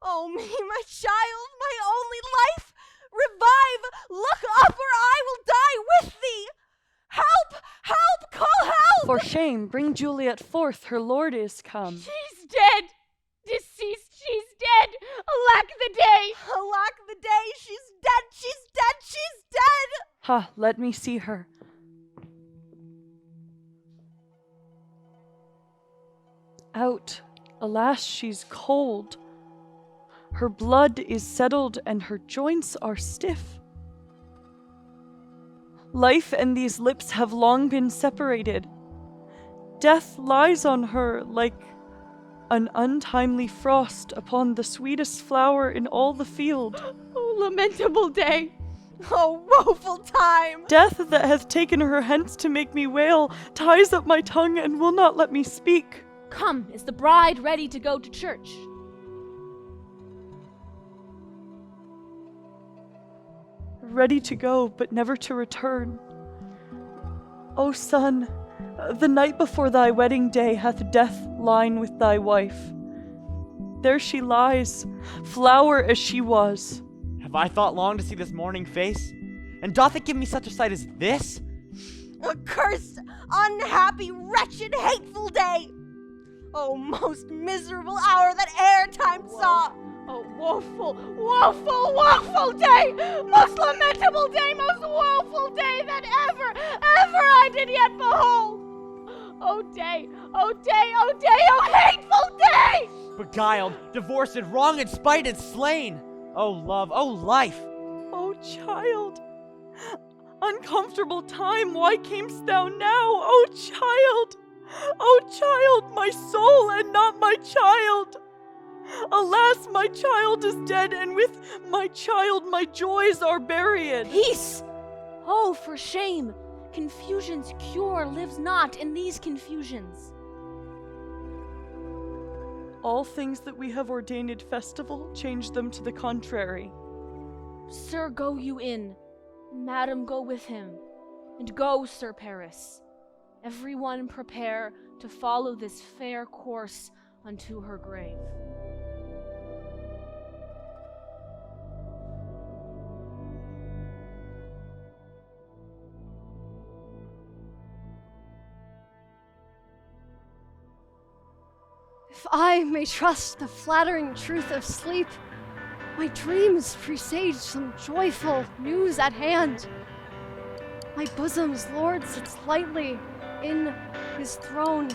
Speaker 6: my child, my only life! Revive! Look up, or I will die with thee! Help! Help! Call help!
Speaker 9: For shame, bring Juliet forth, her lord is come.
Speaker 14: She's dead! Deceased, she's dead! Alack the day!
Speaker 6: Alack the day! She's dead! She's dead! She's dead!
Speaker 9: Ha, let me see her. Out, alas, she's cold. Her blood is settled and her joints are stiff. Life and these lips have long been separated. Death lies on her like an untimely frost upon the sweetest flower in all the field.
Speaker 14: Oh, lamentable day!
Speaker 6: Oh, woeful time!
Speaker 9: Death that hath taken her hence to make me wail ties up my tongue and will not let me speak.
Speaker 1: Come, is the bride ready to go to church?
Speaker 9: Ready to go, but never to return. O son, the night before thy wedding day hath death lain with thy wife. There she lies, flower as she was.
Speaker 10: Have I thought long to see this morning face? And doth it give me such a sight as this?
Speaker 6: Accursed, unhappy, wretched, hateful day! Oh, most miserable hour that e'er time saw!
Speaker 14: Oh, woeful, woeful, woeful day! Most lamentable day, most woeful day that ever I did yet behold! Oh day, oh day, oh day, oh hateful day!
Speaker 10: Beguiled, divorced, wronged, spited, slain! Oh love, oh life!
Speaker 9: Oh child, uncomfortable time, why camest thou now? Oh child, my soul and not my child! Alas, my child is dead, and with my child my joys are buried.
Speaker 1: Peace! Oh, for shame! Confusion's cure lives not in these confusions.
Speaker 9: All things that we have ordained festival, change them to the contrary.
Speaker 1: Sir, go you in. Madam, go with him. And go, Sir Paris. Everyone prepare to follow this fair course unto her grave.
Speaker 13: If I may trust the flattering truth of sleep, my dreams presage some joyful news at hand. My bosom's Lord sits lightly in his throne,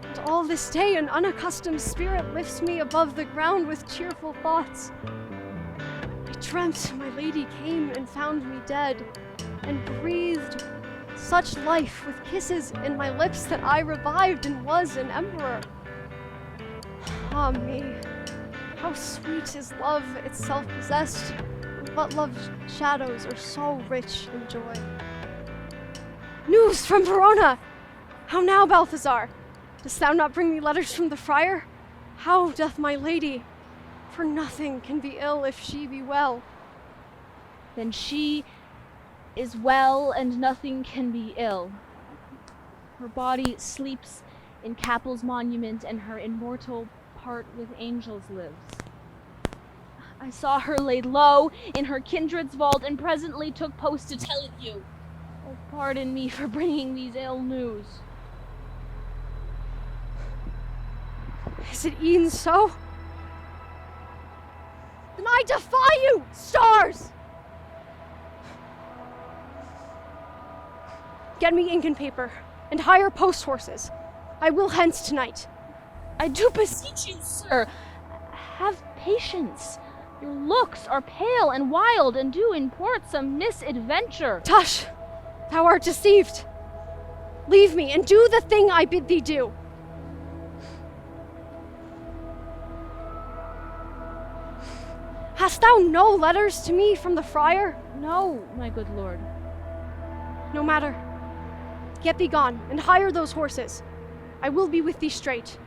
Speaker 13: and all this day an unaccustomed spirit lifts me above the ground with cheerful thoughts. I dreamt my lady came and found me dead, and breathed such life with kisses in my lips that I revived and was an emperor. Ah me, how
Speaker 11: How sweet is love itself possessed, but love's shadows are so rich in joy. News from Verona! How now, Balthazar? Dost thou not bring me letters from the friar? How doth my lady? For nothing can be ill if she be well.
Speaker 1: Then she is well, and nothing can be ill. Her body sleeps in Capel's monument, and her immortal part with angels lives. I saw her laid low in her kindred's vault, and presently took post to tell it you. Oh, pardon me for bringing these ill news.
Speaker 11: Is it e'en so? Then I defy you, stars! Get me ink and paper, and hire post horses. I will hence tonight.
Speaker 1: I do beseech you, sir, have patience. Your looks are pale and wild, and do import some misadventure.
Speaker 11: Tush, thou art deceived. Leave me, and do the thing I bid thee do. Hast thou no letters to me from the friar?
Speaker 1: No, my good lord.
Speaker 11: No matter. Get thee gone, and hire those horses. I will be with thee straight.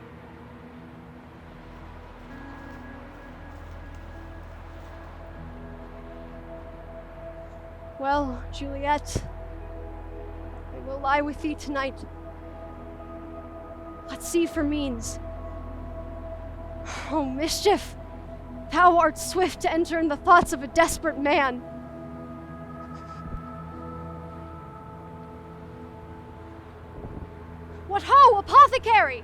Speaker 11: Well, Juliet, I will lie with thee tonight. Let's see for means. Oh, mischief! Thou art swift to enter in the thoughts of a desperate man. What ho, apothecary!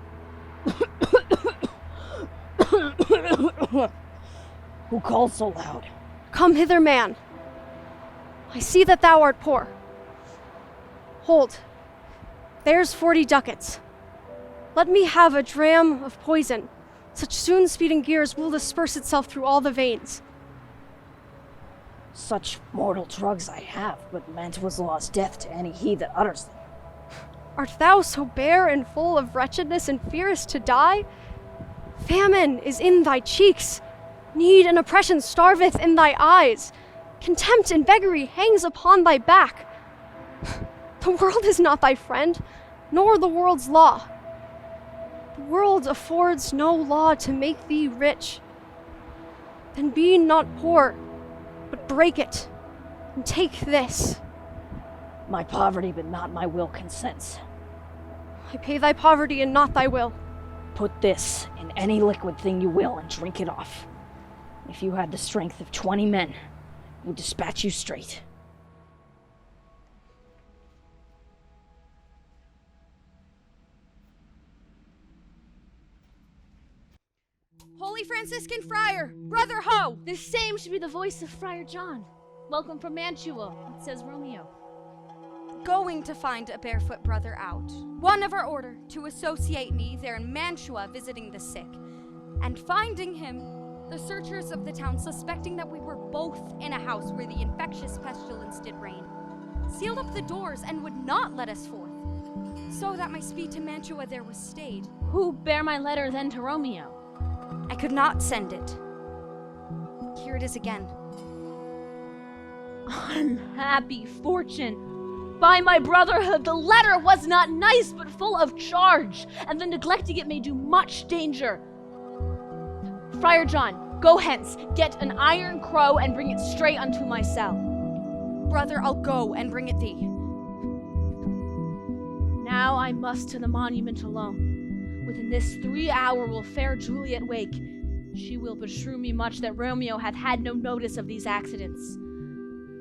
Speaker 4: Who calls so loud?
Speaker 11: Come hither, man. I see that thou art poor. Hold. There's 40 ducats. Let me have a dram of poison. Such soon speeding gears will disperse itself through all the veins.
Speaker 4: Such mortal drugs I have, but Mantua's law is death to any he that utters them.
Speaker 11: Art thou so bare and full of wretchedness and fearest to die? Famine is in thy cheeks. Need and oppression starveth in thy eyes. Contempt and beggary hangs upon thy back. The world is not thy friend, nor the world's law. The world affords no law to make thee rich. Then be not poor, but break it, and take this.
Speaker 4: My poverty, but not my will, consents.
Speaker 11: I pay thy poverty and not thy will.
Speaker 4: Put this in any liquid thing you will and drink it off. If you had the strength of 20 men, we'll dispatch you straight.
Speaker 5: Holy Franciscan Friar, Brother Ho!
Speaker 1: This same should be the voice of Friar John. Welcome from Mantua, it says Romeo.
Speaker 5: Going to find a barefoot brother out. One of our order to associate me there in Mantua visiting the sick. And finding him, the searchers of the town, suspecting that we were both in a house where the infectious pestilence did reign, sealed up the doors and would not let us forth, so that my speed to Mantua there was stayed.
Speaker 1: Who bare my letter then to Romeo?
Speaker 5: I could not send it. Here it is again.
Speaker 1: Unhappy fortune! By my brotherhood, the letter was not nice, but full of charge, and the neglecting it may do much danger. Friar John, go hence, get an iron crow, and bring it straight unto my cell.
Speaker 5: Brother, I'll go and bring it thee.
Speaker 1: Now I must to the monument alone. Within this 3 hour will fair Juliet wake. She will beshrew me much that Romeo hath had no notice of these accidents.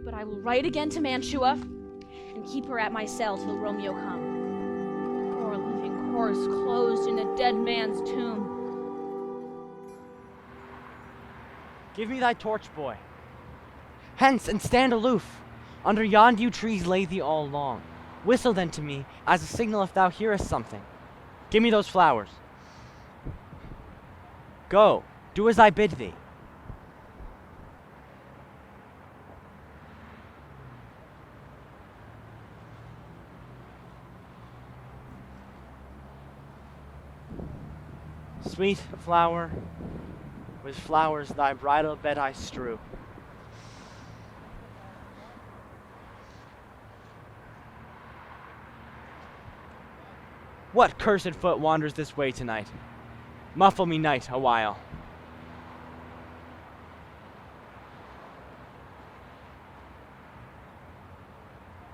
Speaker 1: But I will write again to Mantua, and keep her at my cell till Romeo come. Poor living corpse closed in a dead man's tomb.
Speaker 10: Give me thy torch, boy. Hence, and stand aloof. Under yon yew trees lay thee all along. Whistle then to me, as a signal if thou hearest something. Give me those flowers. Go, do as I bid thee. Sweet flower, with flowers thy bridal bed I strew. What cursed foot wanders this way tonight? Muffle me, knight, a while.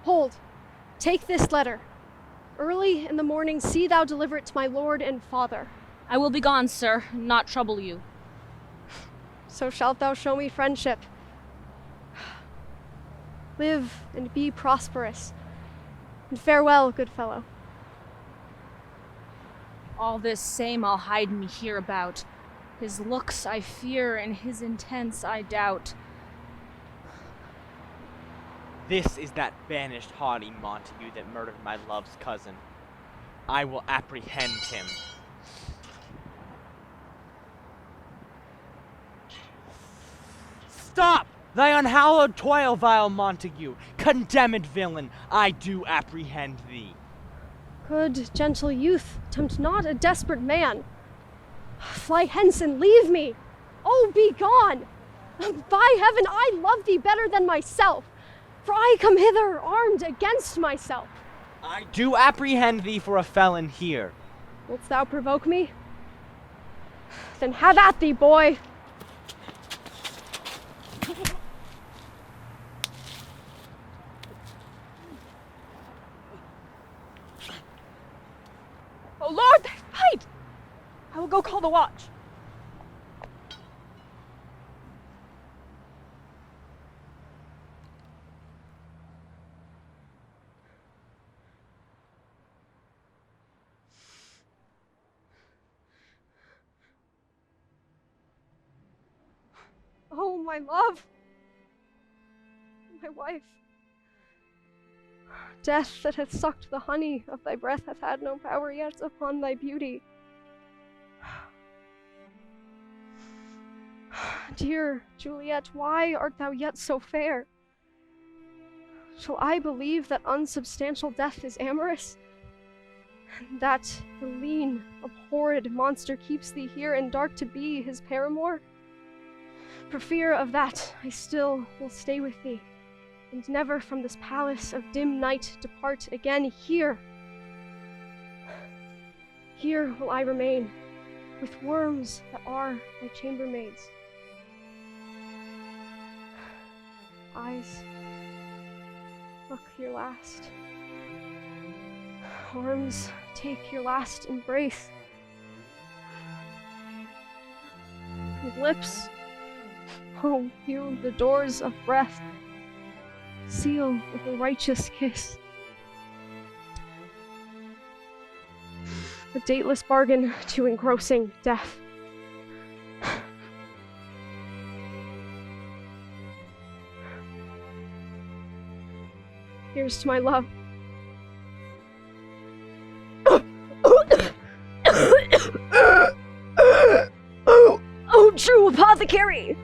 Speaker 11: Hold. Take this letter. Early in the morning see thou deliver it to my lord and father.
Speaker 4: I will be gone, sir, not trouble you.
Speaker 11: So shalt thou show me friendship. Live and be prosperous. And farewell, good fellow.
Speaker 4: All this same I'll hide me here about. His looks I fear, and his intents I doubt.
Speaker 10: This is that banished haughty Montague that murdered my love's cousin. I will apprehend him. Stop! Thy unhallowed toil, vile Montague! Condemned villain, I do apprehend thee.
Speaker 11: Good, gentle youth, tempt not a desperate man. Fly hence and leave me. Oh, be gone! By heaven, I love thee better than myself, for I come hither armed against myself.
Speaker 10: I do apprehend thee for a felon here.
Speaker 11: Wilt thou provoke me? Then have at thee, boy!
Speaker 4: Oh Lord, they fight! I will go call the watch.
Speaker 11: Oh, my love! My wife! Death that hath sucked the honey of thy breath hath had no power yet upon thy beauty. Dear Juliet, why art thou yet so fair? Shall I believe that unsubstantial death is amorous? And that the lean, abhorred monster keeps thee here and dark to be his paramour? For fear of that, I still will stay with thee, and never from this palace of dim night depart again. Here will I remain, with worms that are thy chambermaids. Eyes, look your last. Arms, take your last embrace. And lips, oh, you the doors of breath, seal with a righteous kiss. A dateless bargain to engrossing death. Here's to my love. Oh, true apothecary!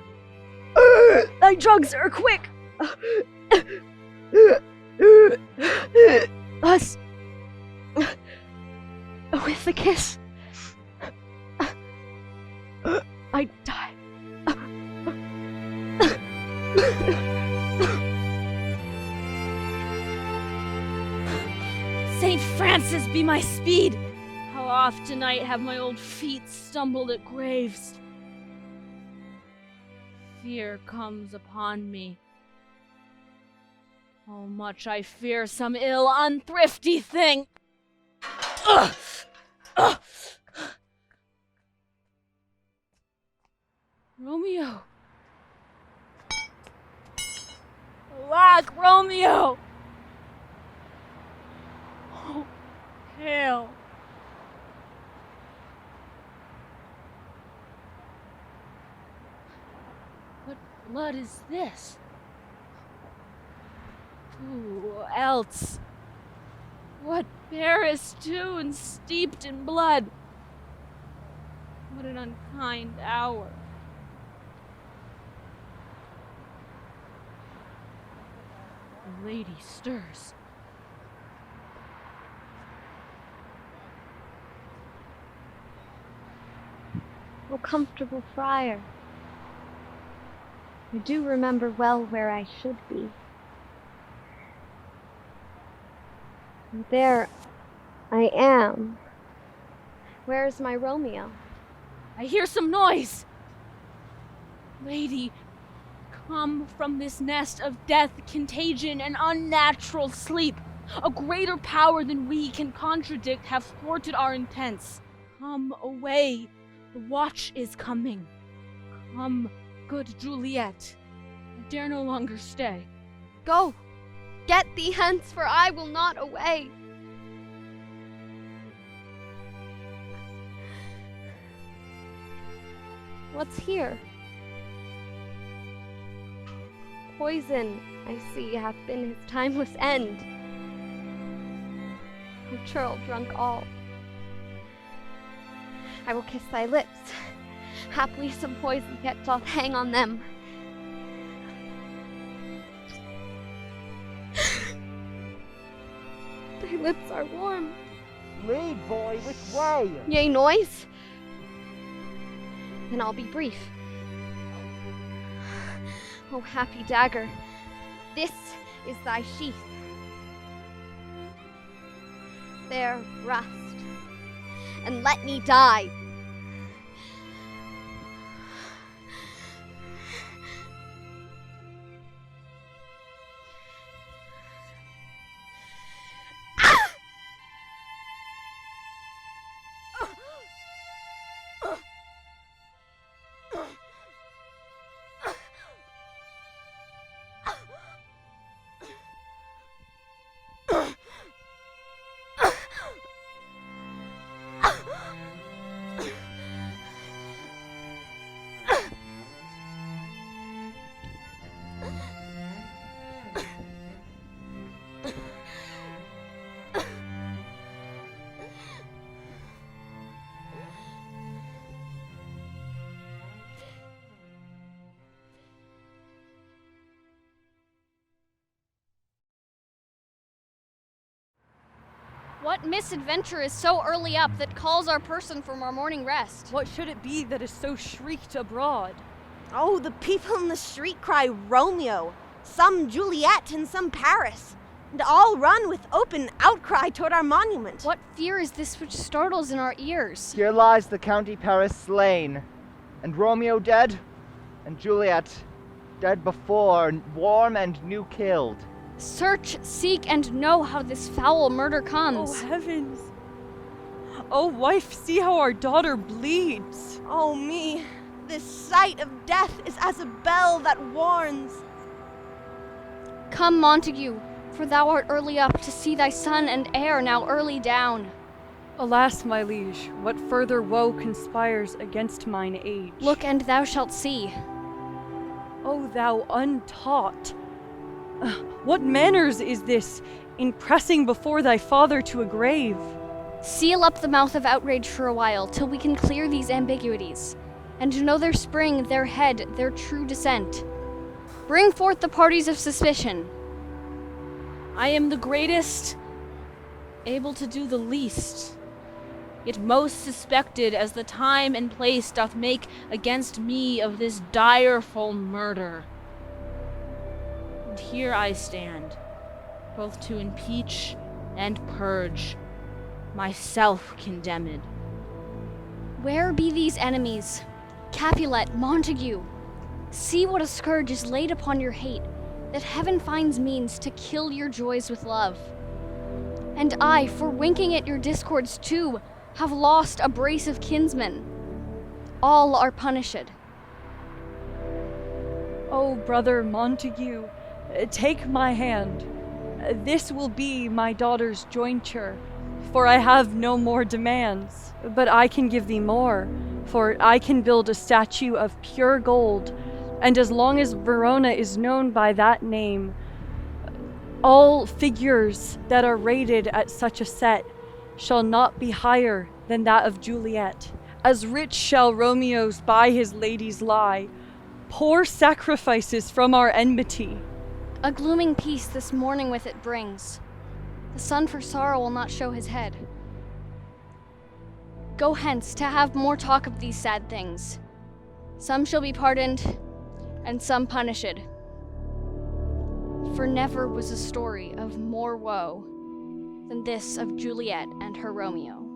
Speaker 11: Thy drugs are quick! Thus, with the kiss, I die.
Speaker 4: Saint Francis be my speed! How oft tonight have my old feet stumbled at graves. Fear comes upon me. Oh, much I fear some ill, unthrifty thing. Ugh! Ugh! Romeo! Alack, Romeo! Oh, hail! What blood is this? Who else? What bearest too and steeped in blood? What an unkind hour. The lady stirs.
Speaker 13: O comfortable friar, I do remember well where I should be. And there I am. Where is my Romeo?
Speaker 1: I hear some noise! Lady, come from this nest of death, contagion, and unnatural sleep. A greater power than we can contradict have thwarted our intents. Come away. The watch is coming. Come, good Juliet. I dare no longer stay.
Speaker 13: Go! Get thee hence, for I will not away. What's here? Poison, I see, hath been his timeless end. The churl drunk all. I will kiss thy lips. Haply some poison yet doth hang on them. Thy lips are warm.
Speaker 7: Lead, boy, which way?
Speaker 13: Yea, noise? Then I'll be brief. Oh, happy dagger, this is thy sheath. There rest, and let me die.
Speaker 8: What misadventure is so early up that calls our person from our morning rest?
Speaker 9: What should it be that is so shrieked abroad?
Speaker 6: Oh, the people in the street cry Romeo, some Juliet, and some Paris, and all run with open outcry toward our monument.
Speaker 8: What fear is this which startles in our ears?
Speaker 7: Here lies the County Paris slain, and Romeo dead, and Juliet dead before, warm and new killed.
Speaker 8: Search, seek, and know how this foul murder comes.
Speaker 9: Oh, heavens! Oh, wife, see how our daughter bleeds!
Speaker 6: Oh, me! This sight of death is as a bell that warns.
Speaker 8: Come, Montague, for thou art early up to see thy son and heir now early down.
Speaker 9: Alas, my liege, what further woe conspires against mine age?
Speaker 8: Look, and thou shalt see.
Speaker 9: O thou untaught! What manners is this in pressing before thy father to a grave?
Speaker 8: Seal up the mouth of outrage for a while, till we can clear these ambiguities, and know their spring, their head, their true descent. Bring forth the parties of suspicion.
Speaker 1: I am the greatest, able to do the least, yet most suspected, as the time and place doth make against me of this direful murder. And here I stand, both to impeach and purge, myself condemned.
Speaker 8: Where be these enemies? Capulet, Montague, see what a scourge is laid upon your hate, that heaven finds means to kill your joys with love. And I, for winking at your discords too, have lost a brace of kinsmen. All are punished.
Speaker 9: O brother Montague, take my hand. This will be my daughter's jointure, for I have no more demands. But I can give thee more, for I can build a statue of pure gold, and as long as Verona is known by that name, all figures that are rated at such a set shall not be higher than that of Juliet. As rich shall Romeo's by his ladies lie, poor sacrifices from our enmity.
Speaker 8: A glooming peace this morning with it brings. The sun for sorrow will not show his head. Go hence to have more talk of these sad things. Some shall be pardoned, and some punished. For never was a story of more woe than this of Juliet and her Romeo.